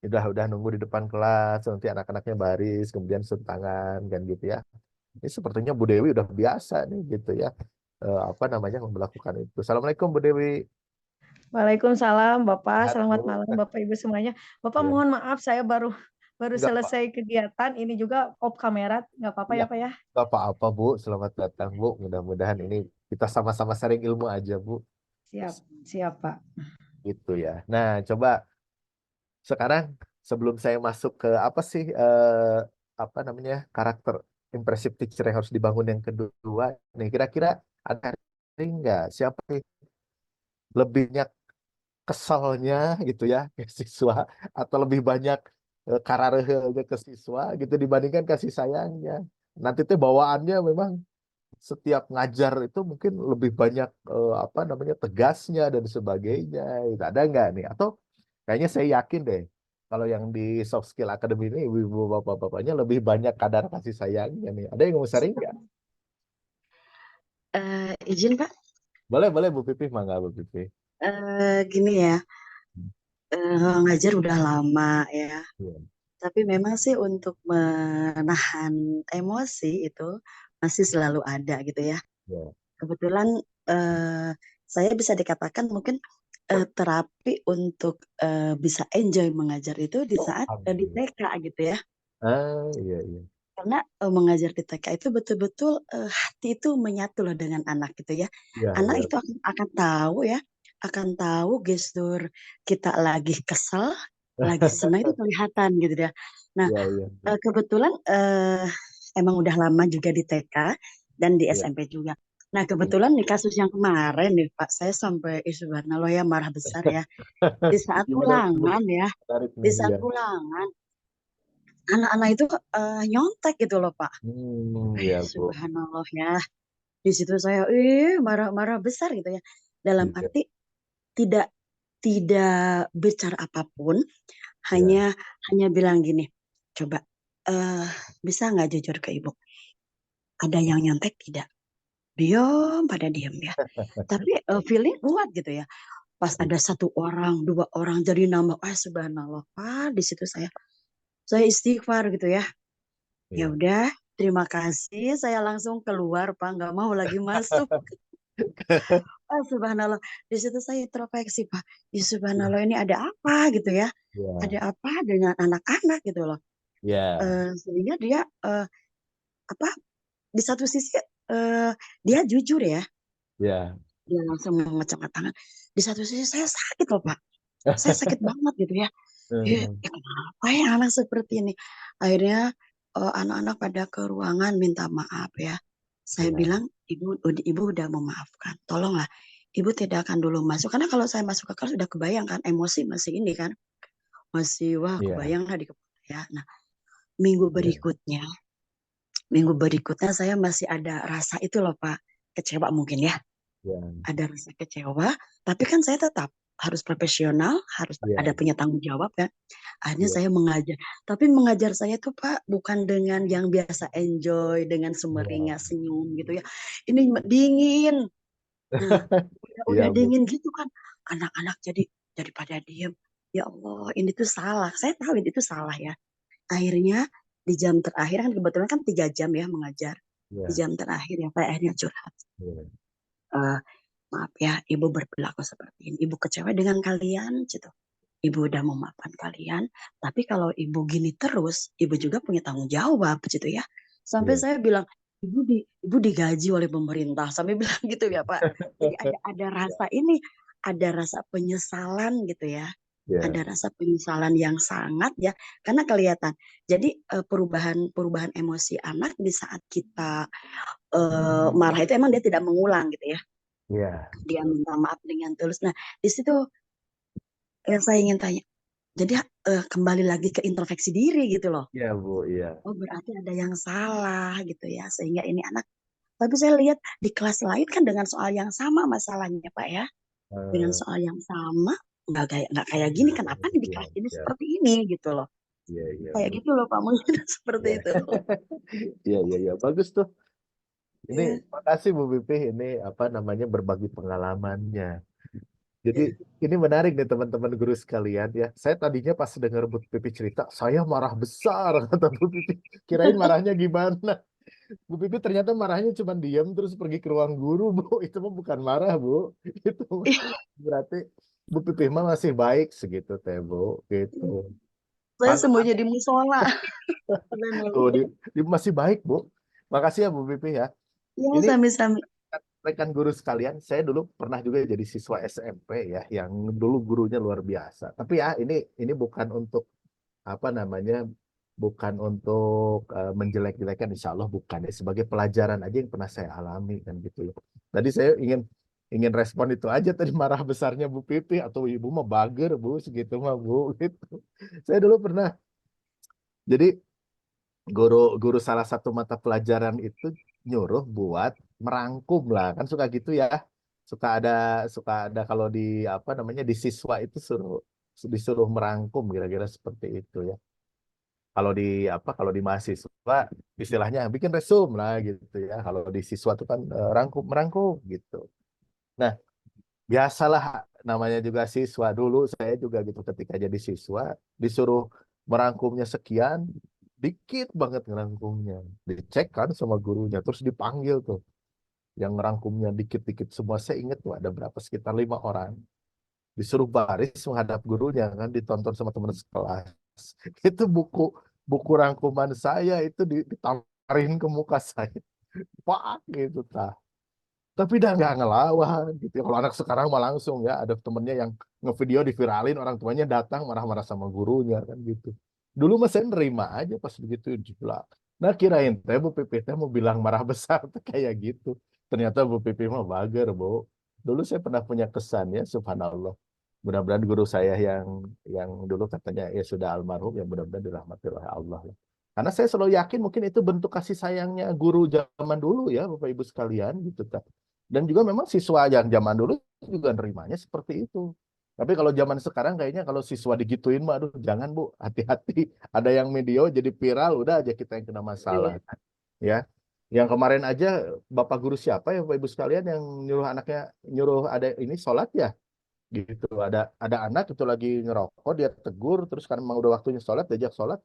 Speaker 2: udah nunggu di depan kelas, nanti anak-anaknya baris, kemudian cium tangan kan gitu ya. Ini sepertinya Bu Dewi udah biasa nih gitu ya. Apa namanya melakukan itu. Assalamualaikum Bu Dewi.
Speaker 4: Waalaikumsalam Bapak,
Speaker 2: Sehat
Speaker 4: selamat
Speaker 2: Bu.
Speaker 4: malam Bapak Ibu semuanya. Bapak
Speaker 2: Ya,
Speaker 4: mohon maaf saya baru
Speaker 2: enggak Pak.
Speaker 4: selesai kegiatan, ini juga off kamera, nggak apa-apa
Speaker 2: Iya,
Speaker 4: ya Pak ya?
Speaker 2: enggak apa-apa Bu. Selamat datang Bu. Mudah-mudahan ini kita sama-sama sharing ilmu aja Bu.
Speaker 4: Siap, siap Pak.
Speaker 2: Gitu ya. Nah, coba sekarang sebelum saya masuk ke apa sih apa namanya karakter impressive teacher yang harus dibangun yang kedua, nih kira-kira ada nggak siapa sih lebih banyak kesalnya gitu ya ke siswa atau lebih banyak kararehenya ke siswa gitu dibandingkan kasih sayangnya. Nanti tuh bawaannya memang setiap ngajar itu mungkin lebih banyak apa namanya tegasnya dan sebagainya. Itu ada nggak nih? Atau kayaknya saya yakin deh kalau yang di Soft Skill Academy ini ibu bapak-bapaknya lebih banyak kadar kasih sayangnya nih. Ada yang mau sharing nggak?
Speaker 5: Izin Pak,
Speaker 2: Boleh boleh Bu Pipih, mangga Bu Pipih.
Speaker 5: gini ya, ngajar udah lama ya,
Speaker 2: Iya,
Speaker 5: tapi memang sih untuk menahan emosi itu masih selalu ada gitu ya.
Speaker 2: iya.
Speaker 5: Kebetulan eh, saya bisa dikatakan mungkin terapi untuk bisa enjoy mengajar itu di saat di
Speaker 2: Alhamdulillah.
Speaker 5: TK gitu ya.
Speaker 2: Ah, iya iya.
Speaker 5: Karena mengajar di TK itu betul-betul hati itu menyatu loh dengan anak gitu ya.
Speaker 2: Iya
Speaker 5: Anak
Speaker 2: iya.
Speaker 5: itu akan tahu ya, akan tahu gestur kita lagi kesel, lagi senang itu kelihatan gitu ya. Nah,
Speaker 2: Iya iya.
Speaker 5: kebetulan emang udah lama juga di TK dan di
Speaker 2: Iya.
Speaker 5: SMP juga. Nah,
Speaker 2: Iya.
Speaker 5: kebetulan nih kasus yang kemarin nih Pak, saya sampai subhanallah ya marah besar ya. Di saat
Speaker 2: Gimana Bu?
Speaker 5: ulangan ya,
Speaker 2: Menarik
Speaker 5: di
Speaker 2: nih
Speaker 5: saat
Speaker 2: ya.
Speaker 5: ulangan anak-anak itu nyontek gitu loh Pak.
Speaker 2: Iya Bu.
Speaker 5: Subhanallah ya. Di situ saya marah-marah besar gitu ya. Dalam
Speaker 2: Iya,
Speaker 5: arti tidak tidak bicara apapun,
Speaker 2: iya.
Speaker 5: hanya bilang gini, coba bisa nggak jujur ke ibu? Ada yang nyontek tidak? Diam pada diam ya. Tapi feeling kuat gitu ya. Pas ada satu orang, dua orang jadi nambah, subhanallah, Pak, di situ saya istighfar gitu ya. Ya
Speaker 2: Iya.
Speaker 5: udah, terima kasih. Saya langsung keluar, Pak, nggak mau lagi masuk. Subhanallah. Di situ saya introspeksi, Pak. Ya subhanallah, ini ada apa gitu ya?
Speaker 2: Iya,
Speaker 5: Ada apa dengan anak-anak gitu loh.
Speaker 2: iya,
Speaker 5: Sehingga dia apa? Di satu sisi dia jujur ya,
Speaker 2: iya.
Speaker 5: dia langsung mengacungkan tangan. Di satu sisi saya sakit loh, Pak. Saya sakit banget gitu ya.
Speaker 2: Heeh,
Speaker 5: Kenapa ya anak seperti ini? Akhirnya anak-anak pada ke ruangan minta maaf ya. Saya
Speaker 2: iya,
Speaker 5: bilang, ibu udah memaafkan. Tolonglah, ibu tidak akan dulu masuk. Karena kalau saya masuk ke kelas sudah kebayang kan, emosi masih ini kan. Masih, wah
Speaker 2: iya,
Speaker 5: kebayang lah di kepala ya. Nah, minggu
Speaker 2: iya,
Speaker 5: berikutnya, minggu berikutnya saya masih ada rasa itu loh Pak. Kecewa mungkin ya.
Speaker 2: iya,
Speaker 5: Ada rasa kecewa. Tapi kan saya tetap harus profesional, harus
Speaker 2: iya,
Speaker 5: ada punya tanggung jawab kan. Akhirnya
Speaker 2: iya,
Speaker 5: saya mengajar. Tapi mengajar saya tuh Pak bukan dengan yang biasa enjoy, dengan
Speaker 2: iya.
Speaker 5: sumringah senyum gitu ya. Ini dingin. Nah,
Speaker 2: Iya,
Speaker 5: udah
Speaker 2: Bu.
Speaker 5: dingin gitu kan. Anak-anak jadi pada diem. Ya Allah, ini tuh salah. Saya tahu ini tuh salah ya. Akhirnya di jam terakhir kan kebetulan kan 3 jam ya mengajar. Di
Speaker 2: Iya,
Speaker 5: jam terakhir ya Pak akhirnya curhat.
Speaker 2: iya,
Speaker 5: Eh, maaf ya, ibu berperilaku seperti ini. Ibu kecewa dengan kalian gitu. Ibu udah memaafkan kalian, tapi kalau ibu gini terus, ibu juga punya tanggung jawab gitu ya. Sampai
Speaker 2: iya,
Speaker 5: saya bilang, ibu digaji oleh pemerintah, sampai bilang gitu ya Pak. Jadi ada rasa ini, ada rasa penyesalan gitu ya.
Speaker 2: iya.
Speaker 5: Ada rasa penyesalan yang sangat ya, karena kelihatan. Jadi perubahan emosi anak di saat kita marah itu emang dia tidak mengulang gitu ya.
Speaker 2: Iya.
Speaker 5: Dia minta maaf dengan tulus. Nah, di situ yang saya ingin tanya. Jadi kembali lagi ke introspeksi diri gitu loh.
Speaker 2: Iya, Bu, iya.
Speaker 5: Oh berarti ada yang salah gitu ya. Sehingga ini anak. Tapi saya lihat di kelas lain kan dengan soal yang sama masalahnya Pak ya. Dengan
Speaker 2: Eh,
Speaker 5: soal yang sama. Nggak kayak gini. Kenapa nih di
Speaker 2: iya,
Speaker 5: kelas ini
Speaker 2: iya,
Speaker 5: seperti ini gitu loh.
Speaker 2: iya, iya,
Speaker 5: Kayak
Speaker 2: Bu.
Speaker 5: gitu loh Pak. Mungkin seperti
Speaker 2: Iya.
Speaker 5: itu.
Speaker 2: Iya, iya, iya. Bagus tuh. Ini
Speaker 5: Iya.
Speaker 2: makasih Bu Pipih, ini apa namanya berbagi pengalamannya. Jadi
Speaker 5: Iya.
Speaker 2: ini menarik nih teman-teman guru sekalian ya. Saya tadinya pas dengar Bu Pipih cerita, saya marah besar kata Bu Pipih. Kirain marahnya gimana? Bu Pipi ternyata marahnya cuma diam terus pergi ke ruang guru, Bu. Itu mah bukan marah, Bu. Itu berarti Bu Pipi mah masih baik segitu, Teh, Bu. Gitu.
Speaker 5: Saya
Speaker 2: Pantas
Speaker 5: sembunyi di musola.
Speaker 2: tuh, masih baik, Bu. Makasih ya, Bu Pipi ya.
Speaker 5: Iya
Speaker 2: Ini
Speaker 5: sami-sami.
Speaker 2: rekan guru sekalian, saya dulu pernah juga jadi siswa SMP ya, yang dulu gurunya luar biasa. Tapi ya, ini bukan untuk apa namanya, bukan untuk menjelek-jelekan, insya Allah bukan ya, sebagai pelajaran aja yang pernah saya alami kan gitu loh. Tadi saya ingin ingin respon itu aja tadi, marah besarnya Bu Pipi atau ibu mah bager Bu segitu mah Bu gitu. Saya dulu pernah jadi guru guru salah satu mata pelajaran itu nyuruh buat merangkum lah, kan suka gitu ya, suka ada kalau di apa namanya di siswa itu disuruh merangkum kira-kira seperti itu ya. Kalau di kalau di mahasiswa istilahnya bikin resume lah gitu ya. Kalau di siswa itu kan rangkum merangkum gitu. Nah, biasalah namanya juga siswa, dulu saya juga gitu ketika jadi siswa disuruh merangkumnya sekian, dikit banget ngerangkumnya. Dicek kan sama gurunya terus dipanggil tuh yang ngerangkumnya dikit-dikit semua. Saya ingat tuh ada berapa, sekitar 5 orang, disuruh baris menghadap gurunya kan, ditonton sama teman sekelas. Itu buku buku rangkuman saya itu ditamparin ke muka saya, pak gitu tah. Tapi udah nggak ngelawan gitu ya. Kalau anak sekarang mah langsung ya, ada temennya yang ngevideo diviralin, orang tuanya datang marah-marah sama gurunya kan gitu. Dulu mah saya nerima aja pas begitu jeblak. Nah, kirain teh Bu Pipi teh mau bilang marah besar tuh kayak gitu. Ternyata Bu Pipi mah bager, Bu. Dulu saya pernah punya kesan ya, subhanallah. Mudah-mudahan guru saya yang dulu katanya ya sudah almarhum, ya mudah-mudahan dirahmati oleh Allah. Karena saya selalu yakin mungkin itu bentuk kasih sayangnya guru zaman dulu ya, Bapak Ibu sekalian gitu kan. Dan juga memang siswa yang zaman dulu juga nerimanya seperti itu. Tapi kalau zaman sekarang kayaknya kalau siswa digituin mah aduh jangan Bu, hati-hati. Ada yang video jadi viral udah aja kita yang kena masalah. Ya. Yang kemarin aja Bapak guru siapa ya Bapak Ibu sekalian yang nyuruh anaknya nyuruh ada ini sholat ya gitu, ada anak itu lagi ngerokok, dia tegur, terus kan memang udah waktunya sholat, diajak sholat,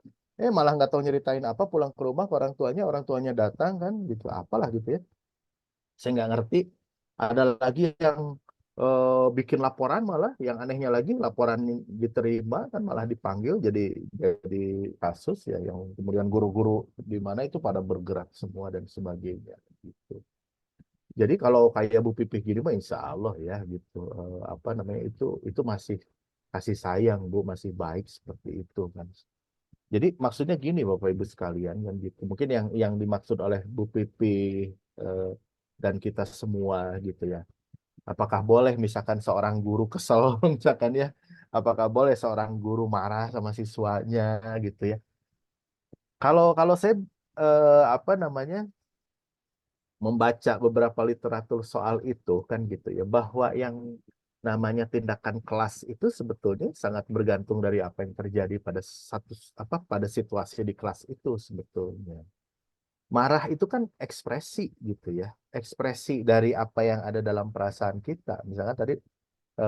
Speaker 2: malah nggak tahu nyeritain apa, pulang ke rumah ke orang tuanya datang kan gitu, apalah gitu ya, saya nggak ngerti. Ada lagi yang bikin laporan, malah yang anehnya lagi laporan diterima kan malah dipanggil jadi kasus ya, yang kemudian guru-guru di mana itu pada bergerak semua dan sebagainya gitu. Jadi kalau kayak Bu Pipih gini mah insya Allah ya gitu, apa namanya itu masih kasih sayang Bu, masih baik seperti itu kan. Jadi maksudnya gini Bapak Ibu sekalian kan gitu. Mungkin yang dimaksud oleh Bu Pipih dan kita semua gitu ya. Apakah boleh misalkan seorang guru kesel misalkan ya? Apakah boleh seorang guru marah sama siswanya gitu ya? Kalau saya apa namanya membaca beberapa literatur soal itu kan gitu ya, bahwa yang namanya tindakan kelas itu sebetulnya sangat bergantung dari apa yang terjadi pada pada situasi di kelas itu sebetulnya. Marah itu kan ekspresi gitu ya, ekspresi dari apa yang ada dalam perasaan kita. Misalnya tadi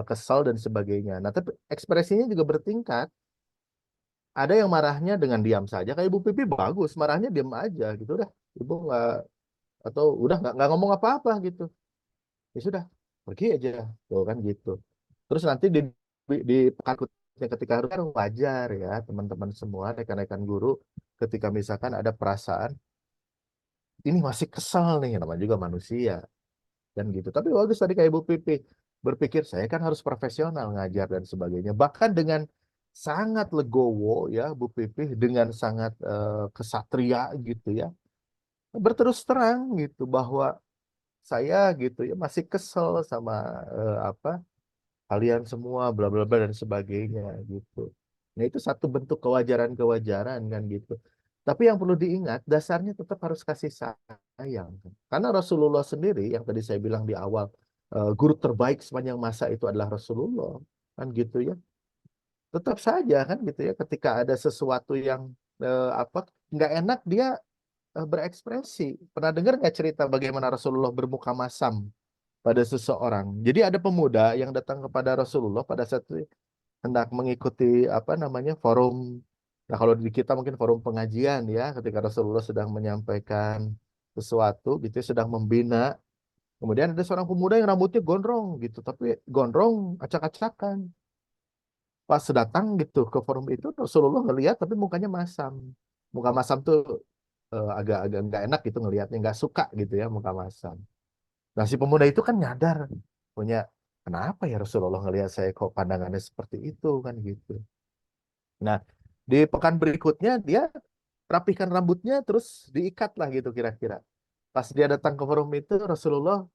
Speaker 2: kesal dan sebagainya. Nah, tapi ekspresinya juga bertingkat. Ada yang marahnya dengan diam saja, kayak Ibu Pipi bagus, marahnya diam aja gitu dah. Ibu nggak atau udah nggak ngomong apa-apa gitu, ya sudah pergi aja tuh kan gitu. Terus nanti di pekan berikutnya ketika harus kan wajar ya teman-teman semua rekan-rekan guru ketika misalkan ada perasaan ini masih kesal nih, namanya juga manusia dan gitu. Tapi bagus tadi kayak Bu Pipi berpikir saya kan harus profesional ngajar dan sebagainya, bahkan dengan sangat legowo ya Bu Pipi, dengan sangat kesatria gitu ya, berterus terang gitu bahwa saya gitu ya masih kesel sama apa kalian semua bla bla bla dan sebagainya gitu. Nah, itu satu bentuk kewajaran-kewajaran kan gitu. Tapi yang perlu diingat dasarnya tetap harus kasih sayang. Karena Rasulullah sendiri yang tadi saya bilang di awal, guru terbaik sepanjang masa itu adalah Rasulullah kan gitu ya. Tetap saja kan gitu ya ketika ada sesuatu yang apa nggak enak dia berekspresi. Pernah dengar nggak cerita bagaimana Rasulullah bermuka masam pada seseorang? Jadi ada pemuda yang datang kepada Rasulullah pada saat itu hendak mengikuti apa namanya forum. Nah, kalau di kita mungkin forum pengajian ya, ketika Rasulullah sedang menyampaikan sesuatu gitu, ya, sedang membina. Kemudian ada seorang pemuda yang rambutnya gondrong gitu, tapi gondrong acak-acakan. Pas datang gitu ke forum itu Rasulullah ngelihat tapi mukanya masam. Muka masam tuh agak-agak nggak enak gitu ngelihatnya, nggak suka gitu ya muka masam. Nah, si pemuda itu kan nyadar punya kenapa ya Rasulullah ngelihat saya kok pandangannya seperti itu kan gitu. Nah, di pekan berikutnya dia rapihkan rambutnya terus diikat lah gitu kira-kira. Pas dia datang ke forum itu Rasulullah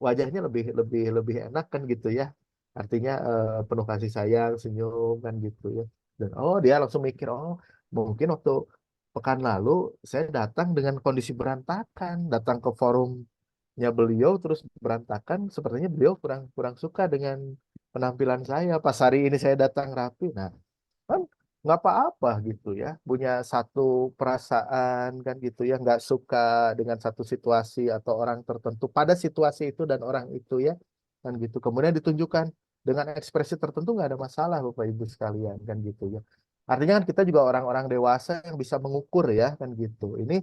Speaker 2: wajahnya lebih lebih lebih enak kan gitu ya. Artinya penuh kasih sayang, senyum kan gitu ya. Dan oh dia langsung mikir oh mungkin waktu pekan lalu saya datang dengan kondisi berantakan, datang ke forumnya beliau terus berantakan, sepertinya beliau kurang kurang suka dengan penampilan saya. Pas hari ini saya datang rapi. Nah, kan nggak apa-apa gitu ya, punya satu perasaan kan gitu ya, nggak suka dengan satu situasi atau orang tertentu pada situasi itu dan orang itu ya kan gitu, kemudian ditunjukkan dengan ekspresi tertentu, nggak ada masalah Bapak Ibu sekalian kan gitu ya. Artinya kan kita juga orang-orang dewasa yang bisa mengukur ya kan gitu, ini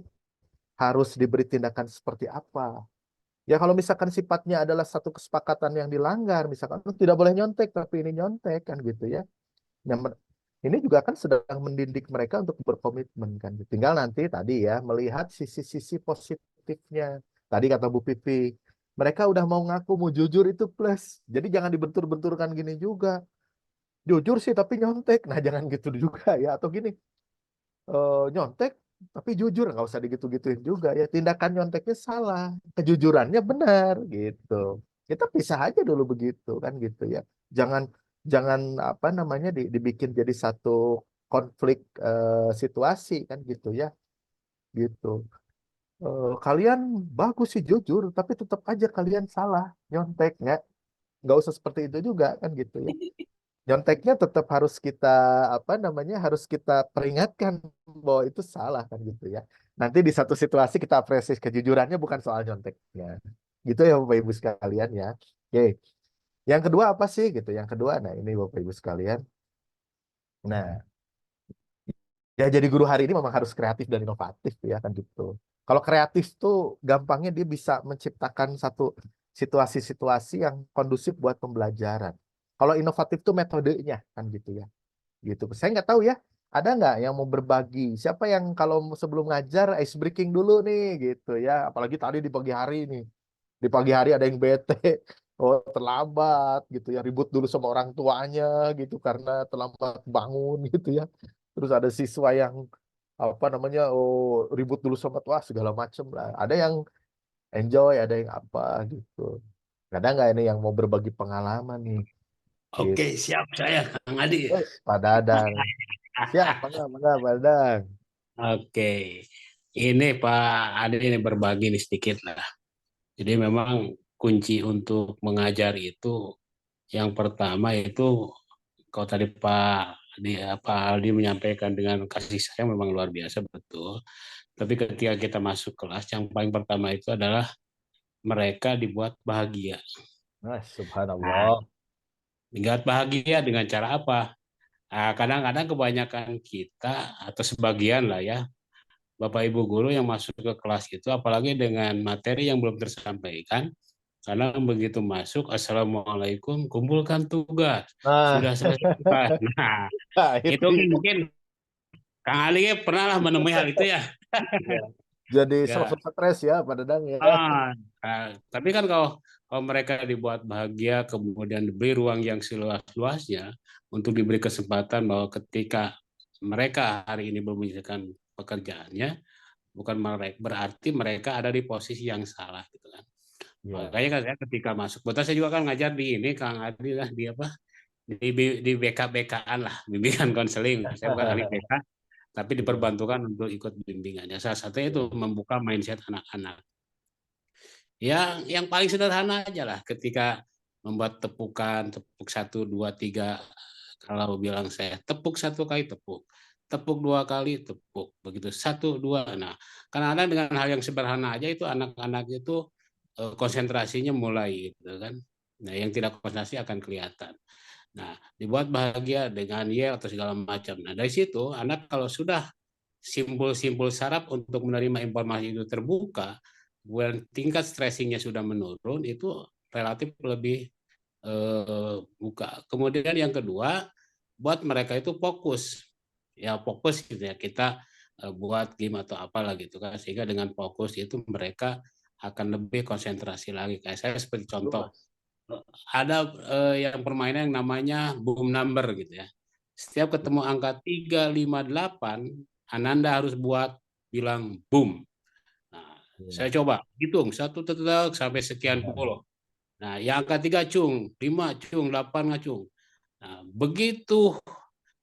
Speaker 2: harus diberi tindakan seperti apa ya. Kalau misalkan sifatnya adalah satu kesepakatan yang dilanggar, misalkan "Oh, tidak boleh nyontek tapi ini nyontek kan gitu ya. Nah, ini juga kan sedang mendidik mereka untuk berkomitmen kan. Tinggal nanti tadi ya melihat sisi-sisi positifnya. Tadi kata Bu Pipi, mereka udah mau ngaku mau jujur itu plus. Jadi jangan dibentur-benturkan gini juga. Jujur sih tapi nyontek. Nah jangan gitu juga ya. Atau gini, nyontek tapi jujur, nggak usah digitu-gituin juga ya. Tindakan nyonteknya salah, kejujurannya benar gitu. Kita pisah aja dulu begitu kan gitu ya. Jangan jangan apa namanya dibikin jadi satu konflik situasi kan gitu ya, gitu. Kalian bagus sih jujur, tapi tetap aja kalian salah nyontek ya. Nggak usah seperti itu juga kan gitu ya. Nyonteknya tetap harus kita apa namanya harus kita peringatkan bahwa itu salah kan gitu ya. Nanti di satu situasi kita apresiasi kejujurannya bukan soal nyonteknya. Gitu ya Bapak Ibu sekalian ya. Oke. Yang kedua apa sih gitu? Yang kedua, nah ini Bapak Ibu sekalian. Nah, ya jadi guru hari ini memang harus kreatif dan inovatif ya kan gitu. Kalau kreatif tuh gampangnya dia bisa menciptakan satu situasi-situasi yang kondusif buat pembelajaran. Kalau inovatif tuh metodenya kan gitu ya. Gitu. Saya nggak tahu ya, ada nggak yang mau berbagi? Siapa yang kalau sebelum ngajar ice breaking dulu nih gitu ya. Apalagi tadi di pagi hari nih. Di pagi hari ada yang bete, oh terlambat gitu ya, ribut dulu sama orang tuanya gitu karena terlambat bangun gitu ya. Terus ada siswa yang apa namanya, oh ribut dulu sama tua segala macem lah. Ada yang enjoy, ada yang apa gitu. Ada nggak ini yang mau berbagi pengalaman nih? Gitu.
Speaker 6: Oke, siap saya, Kang Adi.
Speaker 2: Pak Dadang. Siap, mana Pak Dadang.
Speaker 6: Oke, ini Pak Adi ini berbagi nih sedikit lah. Jadi memang kunci untuk mengajar itu yang pertama itu kalau tadi Pak Aldi menyampaikan dengan kasih sayang memang luar biasa betul. Tapi ketika kita masuk kelas yang paling pertama itu adalah mereka dibuat bahagia.
Speaker 2: Nah, subhanallah.
Speaker 6: Dibuat bahagia dengan cara apa? Kadang-kadang kebanyakan kita atau sebagian lah ya Bapak Ibu guru yang masuk ke kelas itu apalagi dengan materi yang belum tersampaikan karena begitu masuk Assalamualaikum kumpulkan tugas
Speaker 2: Nah,
Speaker 6: sudah selesai tugas. Nah itu
Speaker 2: itu
Speaker 6: mungkin Kang Ali pernah lah menemui hal itu ya.
Speaker 2: ya. Jadi
Speaker 6: Ya.
Speaker 2: stres ya Pak Dadang ya.
Speaker 6: Tapi kan kalau mereka dibuat bahagia kemudian diberi ruang yang seluas-luasnya untuk diberi kesempatan bahwa ketika mereka hari ini belum menyelesaikan pekerjaannya bukan berarti mereka ada di posisi yang salah gitu kan.
Speaker 2: Ya.
Speaker 6: Makanya kan saya ketika masuk, betul saya juga kan ngajar di ini Kang Adi lah di apa di BK-BK-an lah, bimbingan konseling. Saya bukan ahli BK, tapi diperbantukan untuk ikut bimbingannya. Salah satunya itu membuka mindset anak-anak. Yang paling sederhana aja lah ketika membuat tepukan, tepuk 1, 2, 3. Kalau bilang saya tepuk 1 kali tepuk. Tepuk 2 kali tepuk. Begitu 1, 2. Nah, kadang-kadang dengan hal yang sederhana aja itu anak-anak itu konsentrasinya mulai gitu kan. Nah, yang tidak konsentrasi akan kelihatan. Nah, dibuat bahagia dengan yel atau segala macam. Nah, dari situ anak kalau sudah simpul-simpul saraf untuk menerima informasi itu terbuka, kemudian tingkat stressingnya sudah menurun, itu relatif lebih buka. Kemudian yang kedua, buat mereka itu fokus. Ya fokus gitu ya, kita buat game atau apalah gitu kan, sehingga dengan fokus itu mereka akan lebih konsentrasi lagi. Kayak saya seperti contoh, ada yang permainan yang namanya boom number gitu ya. Setiap ketemu angka 3, 5, 8, Ananda harus buat bilang boom. Nah, saya coba hitung 1 tetek sampai sekian puluh. Nah, yang angka 3 cung, 5 cung, 8 ngacung. Nah, begitu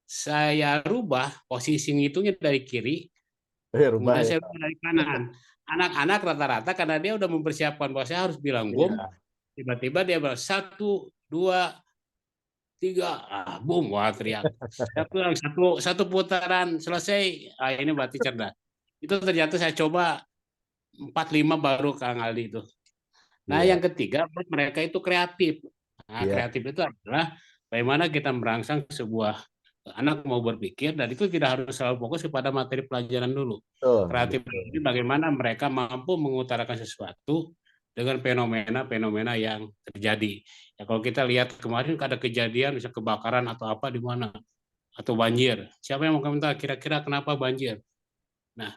Speaker 6: saya rubah posisi ngitungnya dari kiri, kemudian saya rubah dari kanan. Anak-anak rata-rata karena dia udah mempersiapkan bahwa saya harus bilang boom, tiba-tiba dia bilang 1, 2, 3, boom, wah teriak. Satu putaran selesai, ini berarti cerdas. Itu ternyata saya coba 4, 5 baru Kang Aldi itu. Nah, yang ketiga buat mereka itu kreatif. Nah, kreatif itu adalah bagaimana kita merangsang sebuah anak mau berpikir dan itu tidak harus selalu fokus kepada materi pelajaran dulu. Kreatif itu bagaimana mereka mampu mengutarakan sesuatu dengan fenomena-fenomena yang terjadi. Ya, kalau kita lihat kemarin ada kejadian misalnya kebakaran atau apa di mana atau banjir. Siapa yang mau komentar kira-kira kenapa banjir? Nah,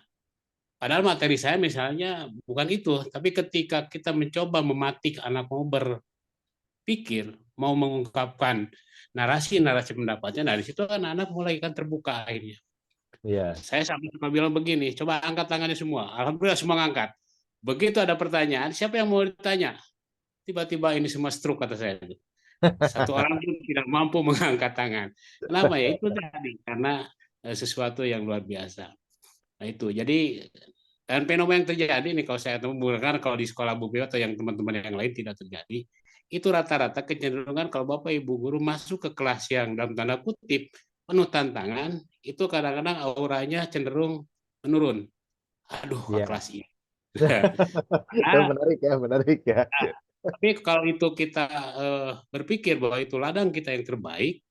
Speaker 6: padahal materi saya misalnya bukan itu, tapi ketika kita mencoba mematik anak mau berpikir, mau mengungkapkan narasi-narasi pendapatnya, dari situ kan anak mulai kan terbuka akhirnya. Saya sama bilang begini, coba angkat tangannya semua. Alhamdulillah semua ngangkat. Begitu ada pertanyaan, siapa yang mau ditanya? Tiba-tiba ini semua stroke kata saya. Satu orang pun tidak mampu mengangkat tangan. Kenapa ya? Itu tadi karena sesuatu yang luar biasa. Nah itu, jadi dan fenomena yang terjadi nih kalau saya temukan, kalau di sekolah Bu Bio atau yang teman-teman yang lain tidak terjadi, itu rata-rata kecenderungan kalau Bapak Ibu guru masuk ke kelas yang dalam tanda kutip penuh tantangan, itu kadang-kadang auranya cenderung menurun. Aduh, ke
Speaker 2: Iya.
Speaker 6: kelas ini.
Speaker 2: Menarik ya, menarik ya.
Speaker 6: Tapi kalau itu kita berpikir bahwa itu ladang kita yang terbaik,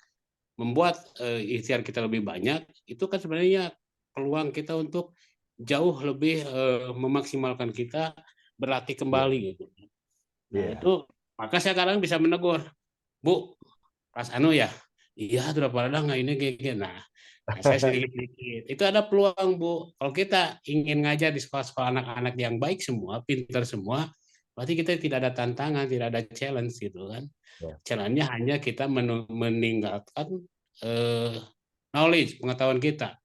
Speaker 6: membuat ikhtiar kita lebih banyak, itu kan sebenarnya peluang kita untuk jauh lebih memaksimalkan kita berlatih kembali gitu. Nah,
Speaker 2: Iya.
Speaker 6: itu maka saya kadang bisa menegur, Bu, Mas Anu ya, iya daripada nggak ini gini. Nah, saya sedikit-sedikit. Itu ada peluang, Bu. Kalau kita ingin ngajar di sekolah-sekolah anak-anak yang baik semua, pintar semua, berarti kita tidak ada tantangan, tidak ada challenge gitu kan.
Speaker 2: Ya.
Speaker 6: Challenge-nya hanya kita meninggalkan knowledge, pengetahuan kita.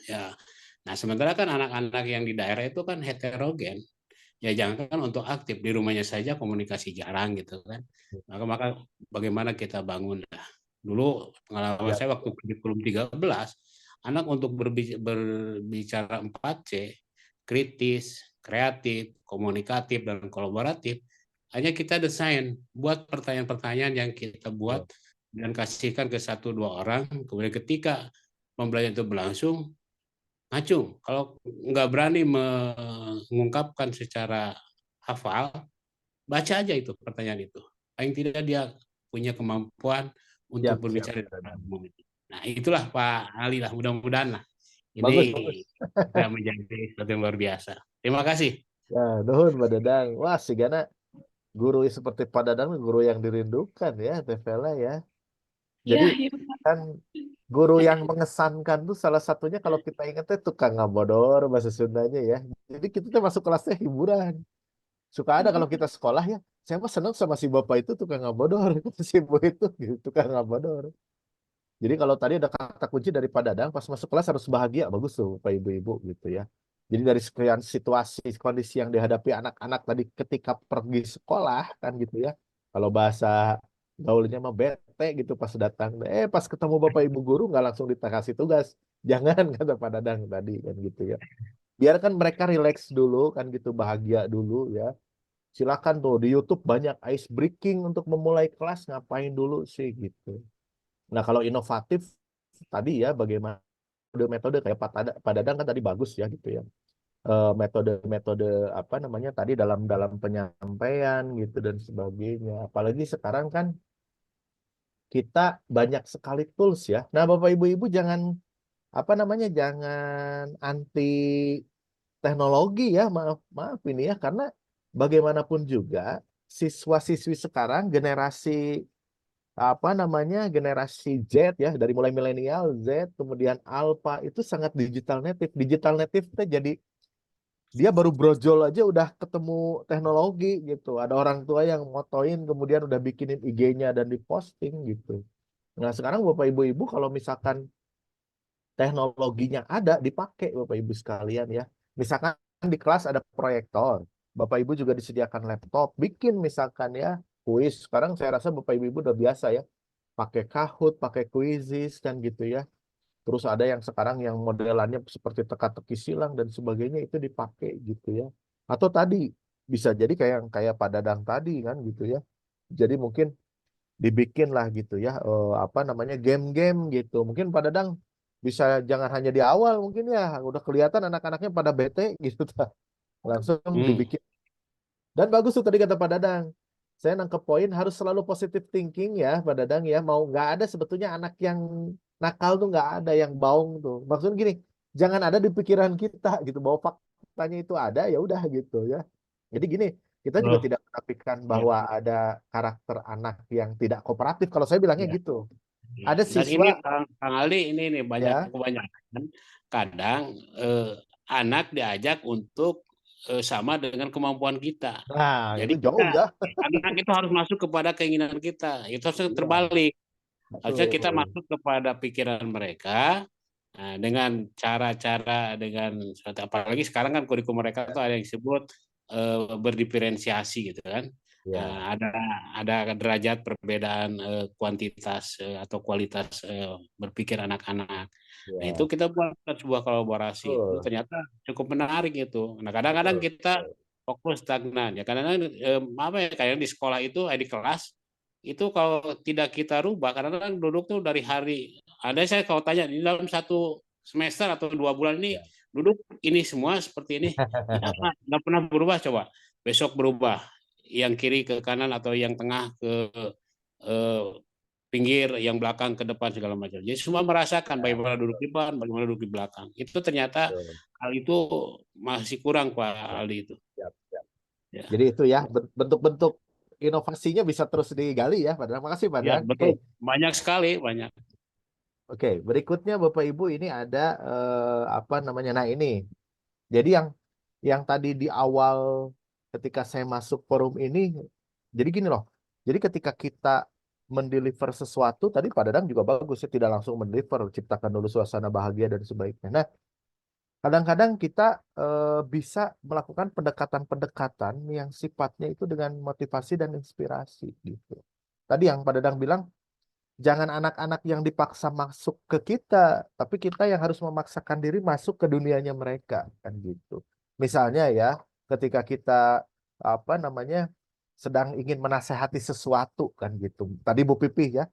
Speaker 6: Ya. Nah, sementara kan anak-anak yang di daerah itu kan heterogen. Ya jangankan untuk aktif, di rumahnya saja komunikasi jarang gitu kan. Maka bagaimana kita bangun dah. Dulu pengalaman
Speaker 2: Ya.
Speaker 6: saya waktu kurikulum 13, anak untuk berbicara 4C, kritis, kreatif, komunikatif, dan kolaboratif, hanya kita desain, buat pertanyaan-pertanyaan yang kita buat dan kasihkan ke 1-2 orang, kemudian ketika pembelajaran itu berlangsung, ngacung. Kalau nggak berani mengungkapkan secara hafal, baca aja itu pertanyaan itu. Paling tidak dia punya kemampuan untuk
Speaker 2: Siap,
Speaker 6: berbicara
Speaker 2: siap.
Speaker 6: di umum itu. Nah itulah Pak Ali lah, mudah-mudahan lah. Ini
Speaker 2: Bagus, bagus.
Speaker 6: bisa menjadi sesuatu yang luar biasa. Terima kasih.
Speaker 2: Ya, nuhun Pak Dadang. Wah, sigana guru seperti Pak Dadang guru yang dirindukan ya, Tevela ya.
Speaker 1: Iya,
Speaker 2: Jadi
Speaker 1: iya.
Speaker 2: kan guru yang mengesankan tuh salah satunya kalau kita ingatnya tukang ngabodor bahasa Sundanya ya. Jadi kita tuh masuk kelasnya hiburan. Suka ada kalau kita sekolah ya, saya mah senang sama si bapak itu tukang ngabodor, si ibu itu gitu, tukang ngabodor. Jadi kalau tadi ada kata kunci dari Pak Dadang, pas masuk kelas harus bahagia, bagus tuh Pak Ibu-Ibu gitu ya. Jadi dari sekian situasi, kondisi yang dihadapi anak-anak tadi ketika pergi sekolah kan gitu ya. Kalau bahasa gaulnya mah bete gitu pas datang. Pas ketemu Bapak Ibu guru nggak langsung dikasih tugas. Jangan kata Pak Dadang tadi kan gitu ya. Biarkan mereka rileks dulu kan gitu, bahagia dulu ya. Silakan tuh di YouTube banyak ice breaking untuk memulai kelas, ngapain dulu sih gitu. Nah, kalau inovatif tadi ya bagaimana metode kayak Pak Dadang kan tadi bagus ya gitu ya. Metode-metode apa namanya tadi dalam dalam penyampaian gitu dan sebagainya. Apalagi sekarang kan kita banyak sekali tools ya. Nah, Bapak Ibu-ibu jangan apa namanya jangan anti teknologi ya, maaf maaf ini ya karena bagaimanapun juga siswa-siswi sekarang generasi apa namanya generasi Z ya dari mulai milenial Z kemudian Alpha itu sangat digital native. Digital native itu jadi dia baru brojol aja udah ketemu teknologi gitu. Ada orang tua yang motoin kemudian udah bikinin IG-nya dan diposting gitu. Nah, sekarang Bapak Ibu-ibu kalau misalkan teknologinya ada dipakai Bapak Ibu sekalian ya. Misalkan di kelas ada proyektor, Bapak Ibu juga disediakan laptop, bikin misalkan ya kuis. Sekarang saya rasa Bapak Ibu udah biasa ya pakai Kahoot, pakai Quizizz kan gitu ya. Terus ada yang sekarang yang modelannya seperti teka-teki silang dan sebagainya itu dipakai gitu ya. Atau tadi bisa jadi kayak Pak Dadang tadi kan gitu ya. Jadi mungkin dibikin lah gitu ya apa namanya game-game gitu. Mungkin Pak Dadang bisa jangan hanya di awal mungkin ya udah kelihatan anak-anaknya pada bete gitu langsung dibikin. Dan bagus tuh tadi kata Pak Dadang. Saya nangkep poin harus selalu positive thinking ya Pak Dadang ya. Mau nggak ada sebetulnya anak yang nakal tuh nggak ada yang baung tuh. Maksudnya gini, jangan ada di pikiran kita gitu bahwa faktanya itu ada ya udah gitu ya. Jadi gini, kita juga tidak menafikan bahwa ada karakter anak yang tidak kooperatif. Kalau saya bilangnya gitu. Ada
Speaker 6: Dan
Speaker 2: siswa
Speaker 6: ini Kang Ali ini nih
Speaker 2: ya,
Speaker 6: kebanyakan kadang anak diajak untuk sama dengan kemampuan kita.
Speaker 2: nah
Speaker 6: Jadi
Speaker 2: itu jauh ya.
Speaker 6: anak itu harus masuk kepada keinginan kita. Itu harus
Speaker 2: Iya,
Speaker 6: terbalik. Harusnya kita
Speaker 2: betul.
Speaker 6: masuk kepada pikiran mereka dengan cara-cara apalagi sekarang kan kurikulum mereka tuh ada yang disebut berdiferensiasi gitu kan.
Speaker 2: Ya,
Speaker 6: ada derajat perbedaan kuantitas atau kualitas berpikir anak-anak. Nah, itu
Speaker 2: ya,
Speaker 6: kita buat sebuah kolaborasi. Itu
Speaker 2: betul,
Speaker 6: ternyata cukup menarik itu. Nah, kadang-kadang
Speaker 2: betul,
Speaker 6: kita
Speaker 2: betul.
Speaker 6: fokus stagnan. Ya, kadang-kadang apa ya, kayak di sekolah itu, di kelas itu kalau tidak kita rubah, kadang-kadang duduk tuh dari hari. Ada saya kalau tanya di dalam 1 semester atau 2 bulan ini
Speaker 2: Ya.
Speaker 6: duduk ini semua seperti ini, nggak pernah berubah. Coba besok berubah, yang kiri ke kanan atau yang tengah ke eh, pinggir, yang belakang ke depan segala macam. Jadi semua merasakan
Speaker 2: Ya,
Speaker 6: bagaimana duduk di depan, bagaimana duduk di belakang. Itu ternyata
Speaker 2: betul.
Speaker 6: hal itu masih kurang Pak
Speaker 2: Ya,
Speaker 6: Aldi itu.
Speaker 2: siap, siap.
Speaker 6: Ya,
Speaker 2: Jadi itu ya bentuk-bentuk inovasinya bisa terus digali ya, Padang. Makasih,
Speaker 6: ya
Speaker 2: Padang.
Speaker 6: betul.
Speaker 2: Oke,
Speaker 6: Banyak sekali, banyak.
Speaker 2: oke. Berikutnya Bapak Ibu ini ada apa namanya? Nah ini, jadi yang tadi di awal ketika saya masuk forum ini, jadi gini loh. Jadi ketika kita mendeliver sesuatu, tadi Pak Dadang juga bagus ya, tidak langsung mendeliver, ciptakan dulu suasana bahagia dan sebaiknya. Nah, kadang-kadang kita bisa melakukan pendekatan-pendekatan yang sifatnya itu dengan motivasi dan inspirasi gitu. Tadi yang Pak Dadang bilang, jangan anak-anak yang dipaksa masuk ke kita, tapi kita yang harus memaksakan diri masuk ke dunianya mereka, kan gitu. Misalnya ya, ketika kita apa namanya sedang ingin menasehati sesuatu kan gitu. Tadi Bu Pipih ya,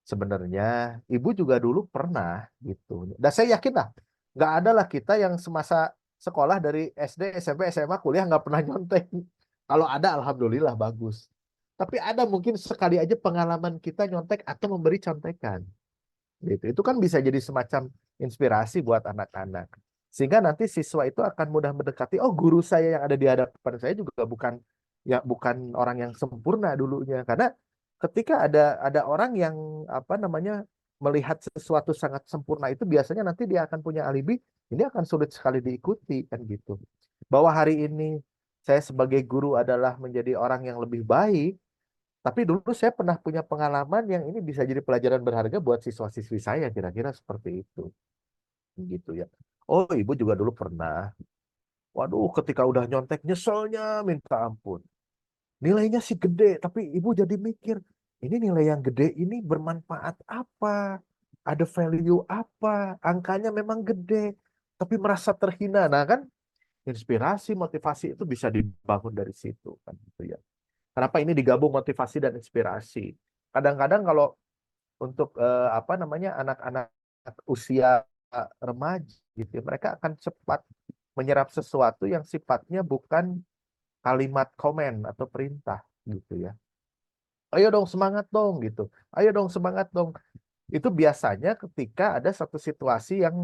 Speaker 2: sebenarnya ibu juga dulu pernah gitu. Dan saya yakin lah, nggak ada lah kita yang semasa sekolah dari SD, SMP, SMA, kuliah nggak pernah nyontek. Kalau ada, alhamdulillah bagus. Tapi ada mungkin sekali aja pengalaman kita nyontek atau memberi contekan. Gitu. Itu kan bisa jadi semacam inspirasi buat anak-anak. Sehingga nanti siswa itu akan mudah mendekati, oh guru saya yang ada di hadapan saya juga bukan orang yang sempurna dulunya. Karena ketika ada orang yang apa namanya melihat sesuatu sangat sempurna itu biasanya nanti dia akan punya alibi, ini akan sulit sekali diikuti kan gitu. Bahwa hari ini saya sebagai guru adalah menjadi orang yang lebih baik, tapi dulu saya pernah punya pengalaman yang ini bisa jadi pelajaran berharga buat siswa-siswi saya, kira-kira seperti itu. Gitu ya. Oh, ibu juga dulu pernah. Waduh, ketika udah nyontek, nyeselnya minta ampun. Nilainya sih gede, tapi ibu jadi mikir, ini nilai yang gede ini bermanfaat apa? Ada value apa? Angkanya memang gede, tapi merasa terhina. Nah kan, inspirasi, motivasi itu bisa dibangun dari situ. Kan, gitu ya. Kenapa ini digabung motivasi dan inspirasi? Kadang-kadang kalau untuk apa namanya anak-anak usia remaja gitu ya, mereka akan cepat menyerap sesuatu yang sifatnya bukan kalimat komen atau perintah gitu ya. Ayo dong semangat dong gitu. Ayo dong semangat dong. Itu biasanya ketika ada satu situasi yang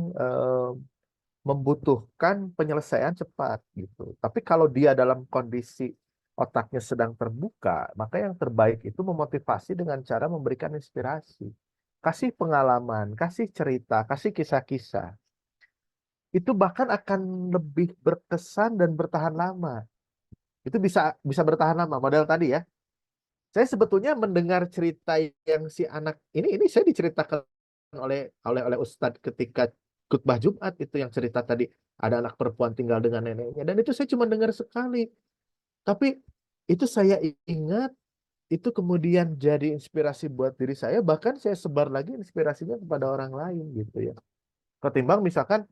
Speaker 2: membutuhkan penyelesaian cepat gitu. Tapi kalau dia dalam kondisi otaknya sedang terbuka, maka yang terbaik itu memotivasi dengan cara memberikan inspirasi. Kasih pengalaman, kasih cerita, kasih kisah-kisah. Itu bahkan akan lebih berkesan dan bertahan lama. Itu bisa bisa bertahan lama. Model tadi ya. Saya sebetulnya mendengar cerita yang si anak ini saya diceritakan oleh Ustadz ketika khutbah Jumat itu yang cerita tadi ada anak perempuan tinggal dengan neneknya dan itu saya cuma dengar sekali. Tapi itu saya ingat itu kemudian jadi inspirasi buat diri saya bahkan saya sebar lagi inspirasinya kepada orang lain gitu ya. Ketimbang misalkan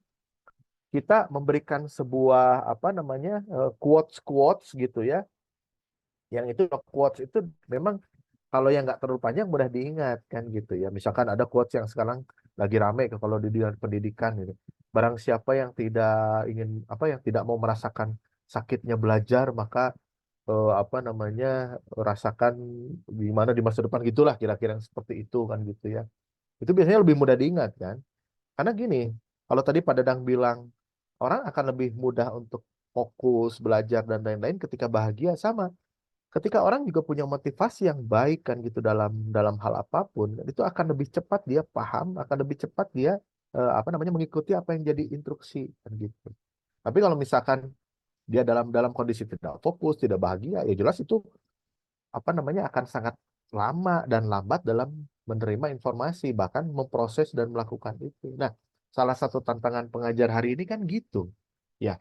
Speaker 2: kita memberikan sebuah apa namanya quotes quotes gitu ya yang itu quotes itu memang kalau yang nggak terlalu panjang mudah diingat kan gitu ya. Misalkan ada quotes yang sekarang lagi rame kalau di dunia pendidikan ini. Barang siapa yang tidak ingin apa yang tidak mau merasakan sakitnya belajar maka apa namanya rasakan gimana di masa depan gitulah kira-kira yang seperti itu kan gitu ya. Itu biasanya lebih mudah diingat kan. Karena gini, kalau tadi Pak Dadang bilang orang akan lebih mudah untuk fokus belajar dan lain-lain ketika bahagia sama ketika orang juga punya motivasi yang baik kan gitu dalam dalam hal apapun itu akan lebih cepat dia paham akan lebih cepat dia apa namanya mengikuti apa yang jadi instruksi kan gitu tapi kalau misalkan dia dalam dalam kondisi tidak fokus tidak bahagia ya jelas itu apa namanya akan sangat lama dan lambat dalam menerima informasi bahkan memproses dan melakukan itu nah salah satu tantangan pengajar hari ini kan gitu ya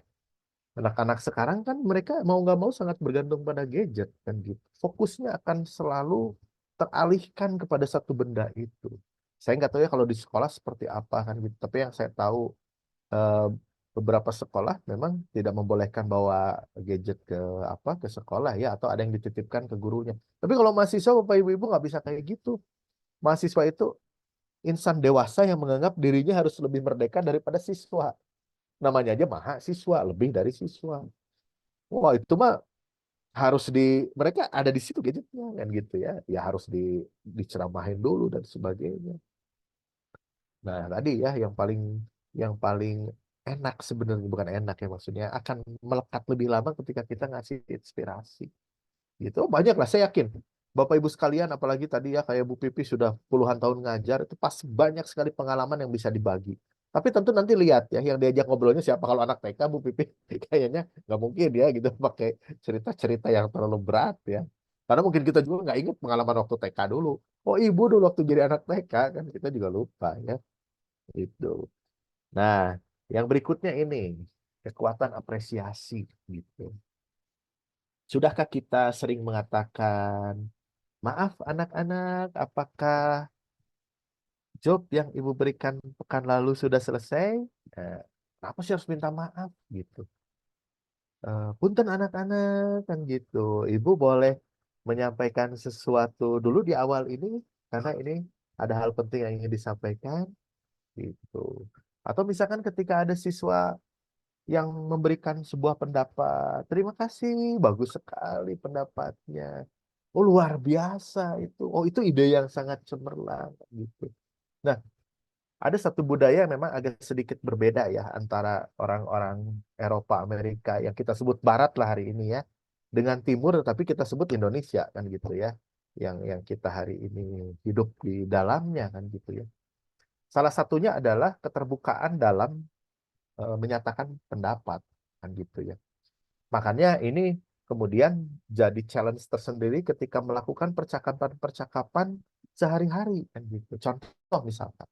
Speaker 2: Anak-anak sekarang kan mereka mau nggak mau sangat bergantung pada gadget kan gitu. Fokusnya akan selalu teralihkan kepada satu benda itu. Saya nggak tahu ya kalau di sekolah seperti apa kan gitu. Tapi yang saya tahu eh, beberapa sekolah memang tidak membolehkan bawa gadget ke ke sekolah ya, atau ada yang dititipkan ke gurunya. Tapi kalau mahasiswa Bapak Ibu nggak bisa kayak gitu. Mahasiswa itu insan dewasa yang menganggap dirinya harus lebih merdeka daripada siswa. Namanya aja mahasiswa, lebih dari siswa. Wah, itu mah harus mereka ada di situ gadgetnya kan gitu ya. Ya harus diceramahin dulu dan sebagainya. Nah, tadi ya yang paling enak sebenarnya, bukan enak ya, maksudnya akan melekat lebih lama ketika kita ngasih inspirasi. Gitu. Banyak lah, saya yakin. Bapak Ibu sekalian, apalagi tadi ya kayak Bu Pipi sudah puluhan tahun ngajar, itu pasti banyak sekali pengalaman yang bisa dibagi. Tapi tentu nanti lihat ya, yang diajak ngobrolnya siapa. Kalau anak TK, Bu Pipi kayaknya nggak mungkin ya gitu pakai cerita-cerita yang terlalu berat ya. Karena mungkin kita juga nggak ingat pengalaman waktu TK dulu. Oh, ibu dulu waktu jadi anak TK kan kita juga lupa ya. Itu. Nah, yang berikutnya ini kekuatan apresiasi gitu. Sudahkah kita sering mengatakan, maaf anak-anak, apakah job yang ibu berikan pekan lalu sudah selesai? Kenapa sih harus minta maaf gitu? Punten anak-anak kan gitu. Ibu boleh menyampaikan sesuatu dulu di awal ini karena ini ada hal penting yang ingin disampaikan gitu. Atau misalkan ketika ada siswa yang memberikan sebuah pendapat, terima kasih, bagus sekali pendapatnya. Oh, luar biasa itu. Oh, itu ide yang sangat cemerlang gitu. Nah, ada satu budaya yang memang agak sedikit berbeda ya antara orang-orang Eropa, Amerika yang kita sebut Barat lah hari ini ya, dengan Timur tapi kita sebut Indonesia kan gitu ya, yang kita hari ini hidup di dalamnya kan gitu ya. Salah satunya adalah keterbukaan dalam menyatakan pendapat kan gitu ya. Makanya ini kemudian jadi challenge tersendiri ketika melakukan percakapan-percakapan sehari-hari kan gitu. Contoh misalkan,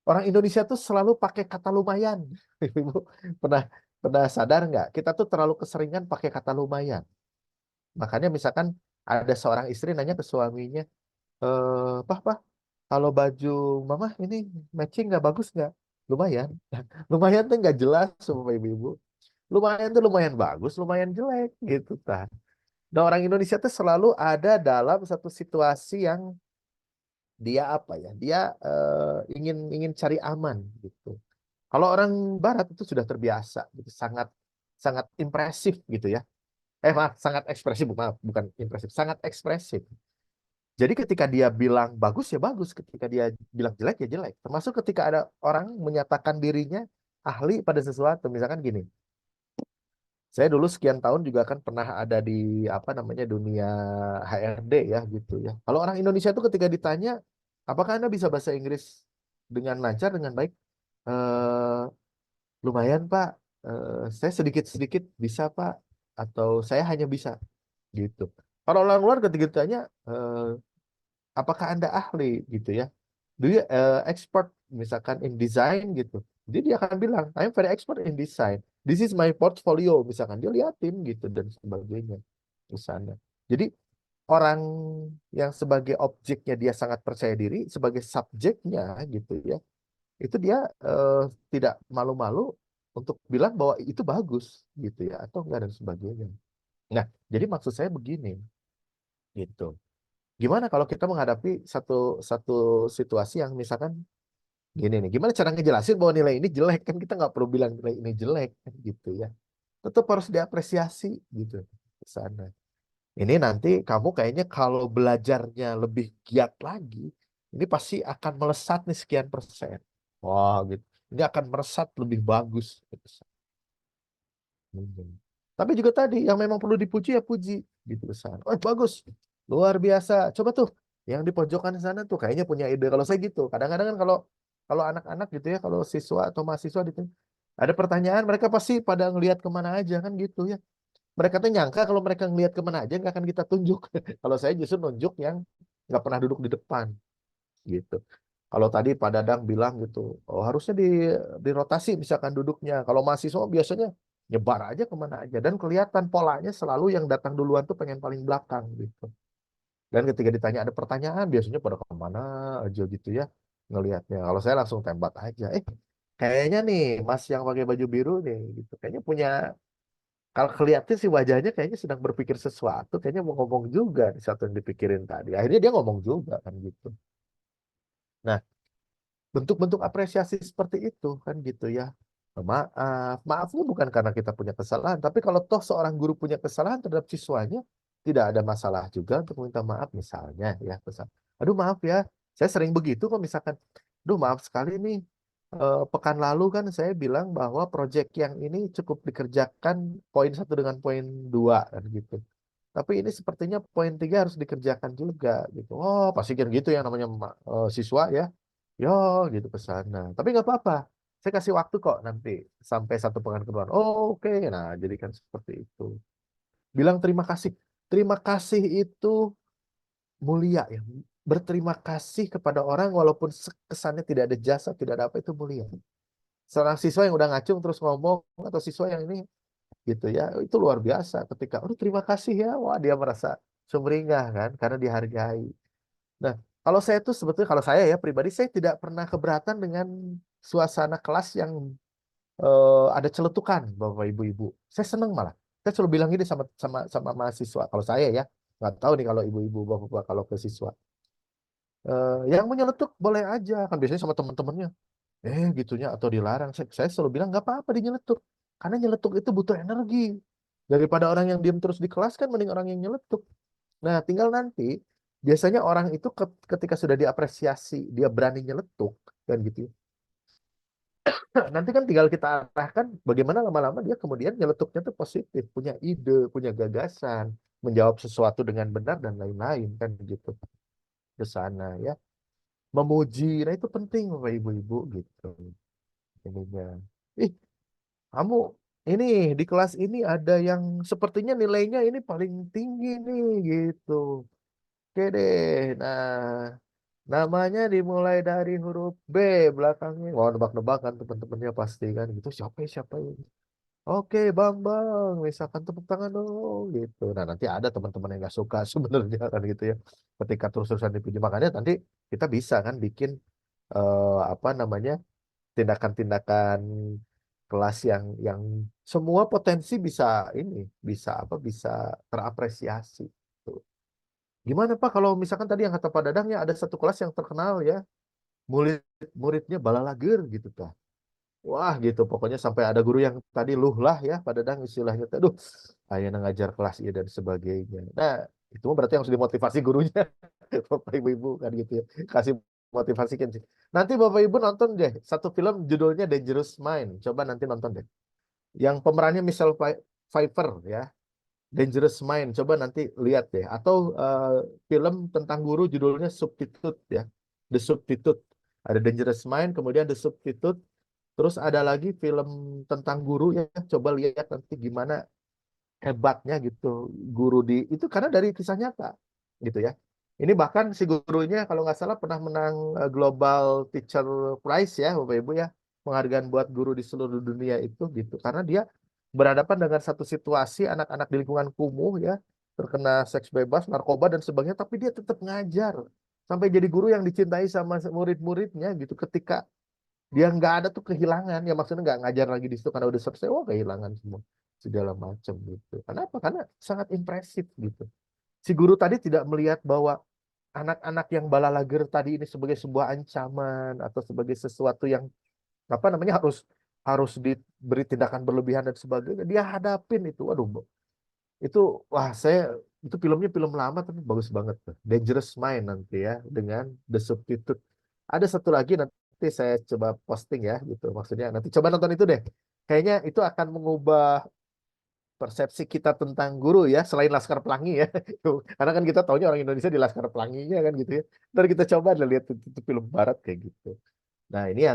Speaker 2: orang Indonesia tuh selalu pakai kata lumayan. Ibu pernah pernah sadar nggak? Kita tuh terlalu keseringan pakai kata lumayan. Makanya misalkan ada seorang istri nanya ke suaminya, Pah, kalau baju mama ini matching nggak, bagus nggak? Lumayan. Lumayan tuh nggak jelas sama ibu-ibu. Lumayan tuh lumayan bagus, lumayan jelek gitu kan. Nah, orang Indonesia tuh selalu ada dalam satu situasi yang dia apa ya? Dia ingin ingin cari aman gitu. Kalau orang Barat itu sudah terbiasa gitu, sangat sangat impresif gitu ya. Maaf, sangat ekspresif, maaf, bukan impresif, sangat ekspresif. Jadi ketika dia bilang bagus ya bagus, ketika dia bilang jelek ya jelek. Termasuk ketika ada orang menyatakan dirinya ahli pada sesuatu, misalkan gini. Saya dulu sekian tahun juga kan pernah ada di apa namanya dunia HRD ya gitu ya. Kalau orang Indonesia itu ketika ditanya, apakah Anda bisa bahasa Inggris dengan lancar dengan baik? Eh, lumayan Pak. Saya sedikit-sedikit bisa Pak. Atau saya hanya bisa gitu. Kalau orang luar ketika ditanya, apakah Anda ahli gitu ya? Do you expert misalkan in design gitu. Jadi dia akan bilang, I'm very expert in design. This is my portfolio misalkan. Dia liatin gitu dan sebagainya di sana. Jadi orang yang sebagai objeknya dia sangat percaya diri, sebagai subjeknya gitu ya. Itu dia tidak malu-malu untuk bilang bahwa itu bagus gitu ya atau enggak dan sebagainya. Nah, jadi maksud saya begini gitu. Gimana kalau kita menghadapi satu satu situasi yang misalkan gini nih, gimana cara ngejelasin bahwa nilai ini jelek, kan kita nggak perlu bilang nilai ini jelek kan gitu ya. Tetap harus diapresiasi gitu ke sana. Ini nanti kamu kayaknya kalau belajarnya lebih giat lagi, ini pasti akan melesat nih sekian persen. Wah gitu. Ini akan meresat lebih bagus. Tapi juga tadi yang memang perlu dipuji ya puji gitu besar. Oh bagus, luar biasa. Coba tuh yang di pojokan sana tuh kayaknya punya ide. Kalau saya gitu, kadang-kadang kan kalau kalau anak-anak gitu ya, kalau siswa atau mahasiswa gitu, ada pertanyaan mereka pasti pada ngelihat kemana aja kan gitu ya. Mereka tuh nyangka kalau mereka ngelihat kemana aja nggak akan kita tunjuk. Kalau saya justru nunjuk yang nggak pernah duduk di depan gitu. Kalau tadi Pak Dadang bilang gitu, oh harusnya dirotasi misalkan duduknya. Kalau mahasiswa biasanya nyebar aja kemana aja, dan kelihatan polanya selalu yang datang duluan tuh pengen paling belakang gitu. Dan ketika ditanya ada pertanyaan, biasanya pada kemana aja gitu ya ngelihatnya. Kalau saya langsung tembak aja, kayaknya nih Mas yang pakai baju biru nih, gitu. Kayaknya punya, kalau kelihatan sih wajahnya kayaknya sedang berpikir sesuatu, kayaknya mau ngomong juga di satu yang dipikirin tadi. Akhirnya dia ngomong juga kan gitu. Nah, bentuk-bentuk apresiasi seperti itu kan gitu ya. Maafnya bukan karena kita punya kesalahan, tapi kalau toh seorang guru punya kesalahan terhadap siswanya, tidak ada masalah juga untuk minta maaf misalnya ya. Aduh maaf ya, saya sering begitu kok misalkan, aduh maaf sekali nih, pekan lalu kan saya bilang bahwa proyek yang ini cukup dikerjakan poin 1 dengan poin 2 kan gitu. Tapi ini sepertinya poin 3 harus dikerjakan juga gitu. Oh, pasti kan gitu ya namanya siswa ya. Yo, gitu ke sana. Tapi nggak apa-apa. Saya kasih waktu kok nanti sampai 1 pekan ke depan. Oh, oke. Nah, jadi kan seperti itu. Bilang terima kasih. Terima kasih itu mulia ya. Berterima kasih kepada orang walaupun kesannya tidak ada jasa, tidak ada apa, itu mulia. Seorang siswa yang udah ngacung terus ngomong, atau siswa yang ini gitu ya, itu luar biasa ketika, oh terima kasih ya, wah dia merasa sumringah kan karena dihargai. Nah, kalau saya tuh sebetulnya, kalau saya ya pribadi, saya tidak pernah keberatan dengan suasana kelas yang ada celetukan Bapak Ibu-ibu. Saya seneng malah. Saya selalu bilang gini sama sama mahasiswa. Kalau saya ya, nggak tahu nih kalau ibu-ibu bapak-bapak kalau ke siswa. Yang menyeletuk boleh aja kan, biasanya sama teman-temannya. Gitunya atau dilarang. Saya selalu bilang nggak apa-apa dinyeletuk. Karena nyeletuk itu butuh energi. Daripada orang yang diam terus di kelas kan mending orang yang nyeletuk. Nah, tinggal nanti biasanya orang itu ketika sudah diapresiasi, dia berani nyeletuk kan gitu ya. Nanti kan tinggal kita arahkan bagaimana lama-lama dia kemudian nyeletuknya tuh positif, punya ide, punya gagasan, menjawab sesuatu dengan benar dan lain-lain kan gitu. Ke sana ya. Memuji, nah itu penting Bapak Ibu-ibu gitu. Ininya. Ih, kamu ini di kelas ini ada yang sepertinya nilainya ini paling tinggi nih gitu. Oke deh. Nah, namanya dimulai dari huruf B belakangnya. Wah, nebak-nebakan teman-temannya pasti kan gitu. Siapa ya? Oke, Bang. Misalkan tepuk tangan dong gitu. Nah, nanti ada teman-teman yang nggak suka sebenarnya kan gitu ya. Ketika terus-terusan dipuji, makanya nanti kita bisa kan bikin apa namanya? Tindakan-tindakan kelas yang semua potensi bisa ini, bisa apa? Bisa terapresiasi. Tuh. Gimana Pak kalau misalkan tadi yang kata Pak Dadang ya ada satu kelas yang terkenal ya, murid-muridnya balalager gitu Pak. Wah gitu, pokoknya sampai ada guru yang tadi luh lah ya Pak Dadang istilahnya. Aduh, ayah ngajar kelas ya dan sebagainya. Nah, itu berarti harus dimotivasi gurunya. Bapak Ibu kan gitu ya. Kasih motivasi kan sih. Nanti Bapak Ibu nonton deh satu film judulnya Dangerous Mind. Coba nanti nonton deh. Yang pemerannya Michelle Pfeiffer ya. Dangerous Mind. Coba nanti lihat deh. Atau film tentang guru judulnya Substitute ya. The Substitute. Ada Dangerous Mind, kemudian The Substitute. Terus ada lagi film tentang guru ya. Coba lihat nanti gimana hebatnya gitu guru di itu karena dari kisah nyata gitu ya. Ini bahkan si gurunya kalau nggak salah pernah menang Global Teacher Prize ya Bapak Ibu ya, penghargaan buat guru di seluruh dunia itu gitu karena dia berhadapan dengan satu situasi anak-anak di lingkungan kumuh ya, terkena seks bebas, narkoba dan sebagainya, tapi dia tetap ngajar sampai jadi guru yang dicintai sama murid-muridnya gitu. Ketika dia nggak ada tuh kehilangan ya, maksudnya nggak ngajar lagi di situ karena udah selesai, wah kehilangan semua segala macam gitu. Kenapa? Karena sangat impresif gitu. Si guru tadi tidak melihat bahwa anak-anak yang balalager tadi ini sebagai sebuah ancaman atau sebagai sesuatu yang apa namanya harus harus diberi tindakan berlebihan dan sebagainya. Dia hadapin itu. Waduh, itu wah saya itu filmnya film lama tapi bagus banget tuh. Dangerous Mind nanti ya dengan The Substitute. Ada satu lagi nanti saya coba posting ya gitu. Maksudnya nanti coba nonton itu deh. Kayaknya itu akan mengubah persepsi kita tentang guru ya, selain Laskar Pelangi ya. Karena kan kita taunya orang Indonesia di Laskar Pelanginya kan gitu ya. Ntar kita coba lihat itu film barat kayak gitu. Nah, ini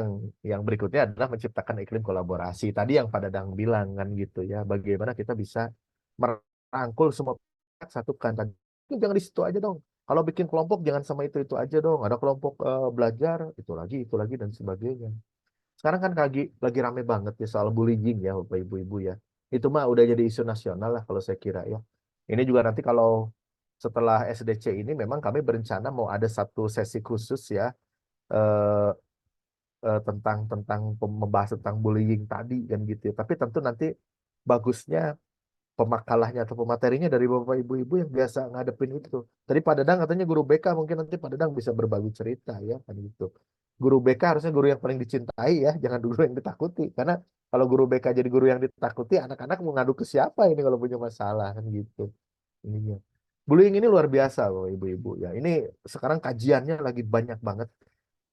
Speaker 2: yang berikutnya adalah menciptakan iklim kolaborasi. Tadi yang Pak Dadang bilang kan gitu ya, bagaimana kita bisa merangkul semua pihak, satukan. Tadi jangan di situ aja dong. Kalau bikin kelompok jangan sama itu aja dong. Ada kelompok belajar, itu lagi dan sebagainya. Sekarang kan lagi rame banget ya soal bullying ya Bapak Ibu-ibu ya. Itu mah udah jadi isu nasional lah kalau saya kira ya. Ini juga nanti kalau setelah SDC ini memang kami berencana mau ada satu sesi khusus ya, eh, tentang membahas tentang bullying tadi kan gitu ya. Tapi tentu nanti bagusnya pemakalahnya atau pematerinya dari bapak ibu-ibu yang biasa ngadepin itu. Tadi Pak Dadang katanya guru BK, mungkin nanti Pak Dadang bisa berbagi cerita ya kan gitu. Guru BK harusnya guru yang paling dicintai ya, jangan guru yang ditakuti. Karena kalau guru BK jadi guru yang ditakuti, anak-anak mau ngadu ke siapa ini kalau punya masalah kan gitu. Ininya. Bullying ini luar biasa loh ibu-ibu ya. Ini sekarang kajiannya lagi banyak banget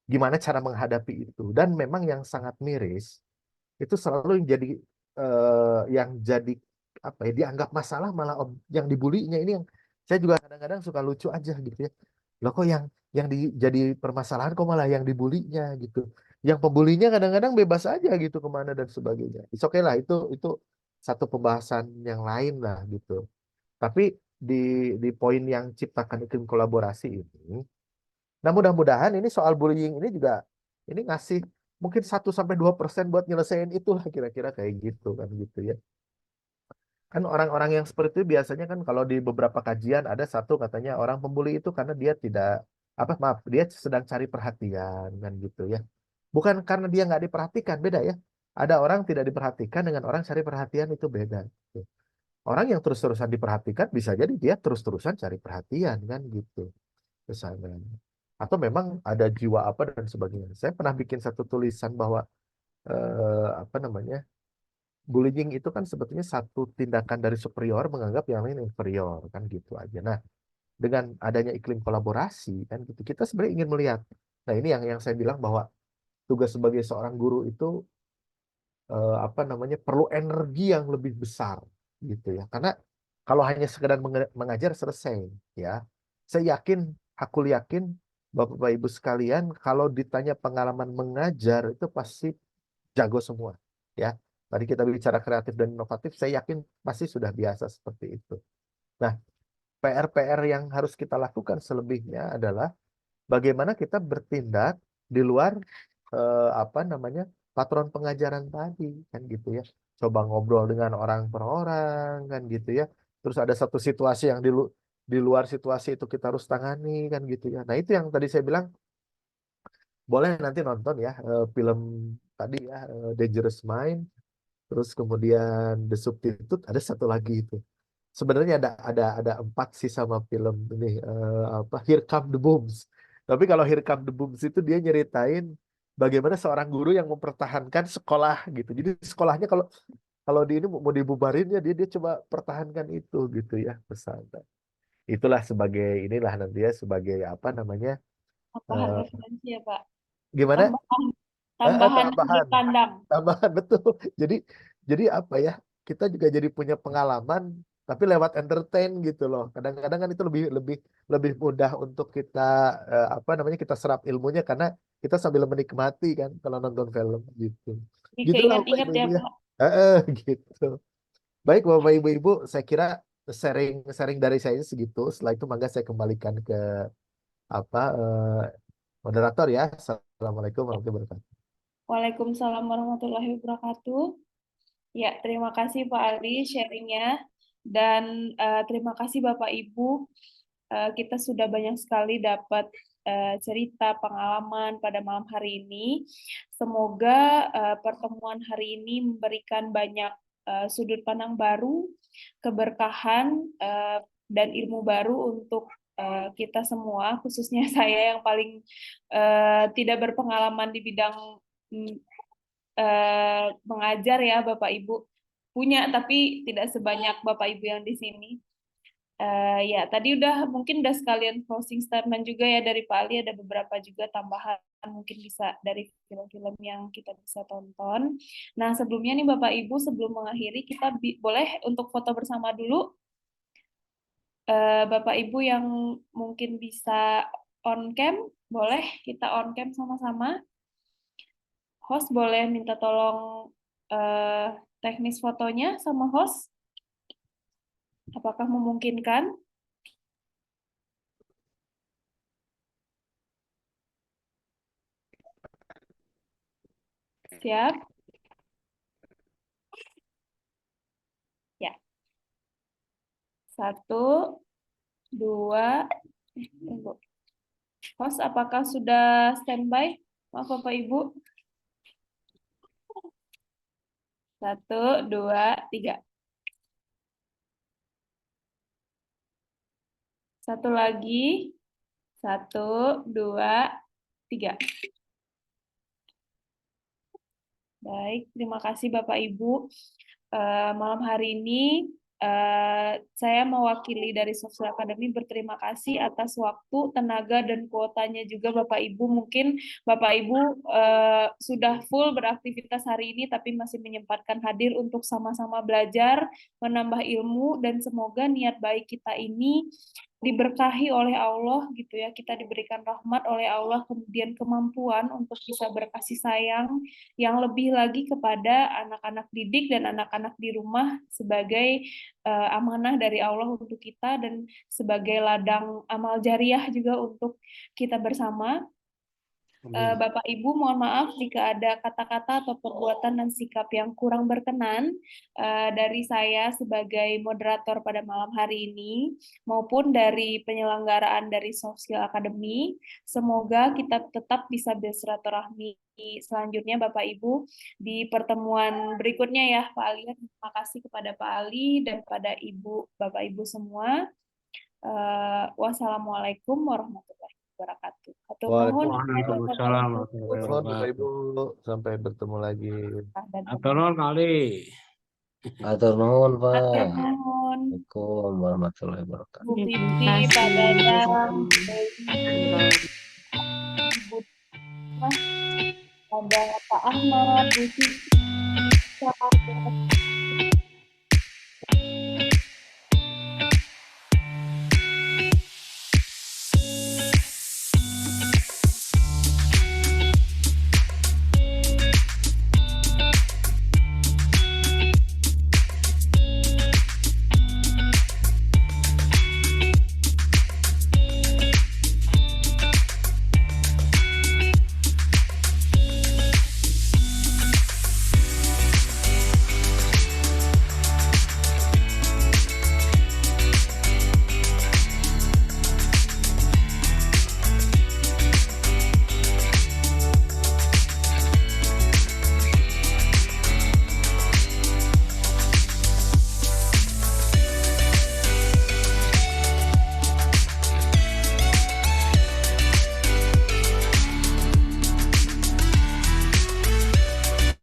Speaker 2: gimana cara menghadapi itu. Dan memang yang sangat miris itu selalu yang jadi apa ya, dianggap masalah malah yang dibulinya ini, yang saya juga kadang-kadang suka lucu aja gitu ya. Loh kok jadi permasalahan kok malah yang dibulinya gitu. Yang pembulinya kadang-kadang bebas aja gitu kemana dan sebagainya. It's okay lah, itu satu pembahasan yang lain lah gitu. Tapi di di poin yang ciptakan iklim kolaborasi ini, nah mudah-mudahan ini soal bullying ini juga ini ngasih mungkin 1-2% buat nyelesain itulah, kira-kira kayak gitu kan gitu ya. Kan orang-orang yang seperti itu biasanya kan kalau di beberapa kajian ada satu katanya orang pembuli itu karena dia tidak apa maaf dia sedang cari perhatian kan gitu ya. Bukan karena dia nggak diperhatikan, beda ya. Ada orang tidak diperhatikan dengan orang cari perhatian, itu beda. Gitu. Orang yang terus-terusan diperhatikan bisa jadi dia terus-terusan cari perhatian kan gitu ke sana. Atau memang ada jiwa apa dan sebagainya. Saya pernah bikin satu tulisan bahwa apa namanya, bullying itu kan sebetulnya satu tindakan dari superior menganggap yang lain inferior kan gitu aja. Nah, dengan adanya iklim kolaborasi kan gitu, kita sebenarnya ingin melihat. Nah, ini yang saya bilang bahwa tugas sebagai seorang guru itu apa namanya, perlu energi yang lebih besar gitu ya. Karena kalau hanya sekedar mengajar selesai ya. Saya yakin, aku yakin Bapak Ibu sekalian kalau ditanya pengalaman mengajar itu pasti jago semua ya. Tadi kita bicara kreatif dan inovatif, saya yakin pasti sudah biasa seperti itu. Nah, PR-PR yang harus kita lakukan selebihnya adalah bagaimana kita bertindak di luar apa namanya, patron pengajaran tadi kan gitu ya. Coba ngobrol dengan orang per orang kan gitu ya. Terus ada satu situasi yang di luar situasi itu kita harus tangani kan gitu ya. Nah, itu yang tadi saya bilang, boleh nanti nonton ya film tadi ya, Dangerous Mind, terus kemudian The Substitute, ada satu lagi itu. Sebenarnya ada 4 sih sama film ini, apa, Here Come the Booms. Tapi kalau Here Come the Booms itu dia nyeritain bagaimana seorang guru yang mempertahankan sekolah gitu. Jadi sekolahnya kalau kalau di ini mau dibubarin ya dia coba pertahankan itu gitu ya, pesantren. Itulah sebagai inilah nanti ya, sebagai apa namanya,
Speaker 1: Tambahan
Speaker 2: eh,
Speaker 1: referensi ya, Pak.
Speaker 2: gimana.
Speaker 1: Tambahan tambahan sudut
Speaker 2: Tambahan.
Speaker 1: pandang.
Speaker 2: Tambahan betul. Jadi jadi apa ya? Kita juga jadi punya pengalaman tapi lewat entertain gitu loh. Kadang-kadang kan itu lebih lebih lebih mudah untuk kita apa namanya, kita serap ilmunya karena kita sambil menikmati kan kalau nonton film gitu.
Speaker 1: Ini
Speaker 2: Gitulah Bapak
Speaker 1: keinget-inget ya,
Speaker 2: Ibu ya.
Speaker 1: Pak.
Speaker 2: Gitu. Baik Bapak Ibu, saya kira sharing sharing dari saya segitu. Setelah itu mangga saya kembalikan ke apa moderator ya. Assalamualaikum warahmatullahi wabarakatuh.
Speaker 1: Waalaikumsalam warahmatullahi wabarakatuh. Ya, terima kasih Pak Ali sharingnya. Dan terima kasih Bapak Ibu. Kita sudah banyak sekali dapat cerita pengalaman pada malam hari ini. Semoga pertemuan hari ini memberikan banyak sudut pandang baru, keberkahan, dan ilmu baru untuk kita semua, khususnya saya yang paling tidak berpengalaman di bidang mm, mengajar ya Bapak Ibu. Punya tapi tidak sebanyak Bapak Ibu yang di sini. Ya, tadi mungkin udah sekalian closing statement juga ya dari Pak Ali, ada beberapa juga tambahan mungkin bisa dari film-film yang kita bisa tonton. Nah, sebelumnya nih Bapak Ibu, sebelum mengakhiri kita boleh untuk foto bersama dulu. Bapak Ibu yang mungkin bisa on cam, boleh kita on cam sama-sama. Host boleh minta tolong teknis fotonya sama host. Apakah memungkinkan? Siap. 1, 2, tunggu. Host, apakah sudah standby? Maaf Bapak Ibu. 1, 2, 3. Satu lagi. 1, 2, 3. Baik, terima kasih Bapak Ibu. Malam hari ini saya mewakili dari Social Academy berterima kasih atas waktu, tenaga, dan kuotanya juga Bapak Ibu. Mungkin Bapak Ibu sudah full beraktivitas hari ini, tapi masih menyempatkan hadir untuk sama-sama belajar, menambah ilmu, dan semoga niat baik kita ini diberkahi oleh Allah gitu ya, kita diberikan rahmat oleh Allah, kemudian kemampuan untuk bisa berkasih sayang yang lebih lagi kepada anak-anak didik dan anak-anak di rumah sebagai amanah dari Allah untuk kita dan sebagai ladang amal jariah juga untuk kita bersama. Bapak Ibu, mohon maaf jika ada kata-kata atau perbuatan dan sikap yang kurang berkenan dari saya sebagai moderator pada malam hari ini maupun dari penyelenggaraan dari Social Academy. Semoga kita tetap bisa bersilaturahmi selanjutnya Bapak Ibu di pertemuan berikutnya ya Pak Ali. Terima kasih kepada Pak Ali dan pada Ibu, Bapak Ibu semua. Wassalamualaikum warahmatullahi wabarakatuh. Atur nuhun.
Speaker 6: Waalaikumsalam warahmatullahi
Speaker 2: Mohon Bapak
Speaker 6: wabarakatuh.
Speaker 2: Ibu, sampai bertemu lagi.
Speaker 6: Atur nuhun kali.
Speaker 3: Atur nuhun, Pak.
Speaker 1: Atur nuhun.
Speaker 3: Assalamualaikum warahmatullahi wabarakatuh.
Speaker 1: Bu Fitri, Pak Dadang, Ibu Mas, ada Pak Ahmad, Bu Siti,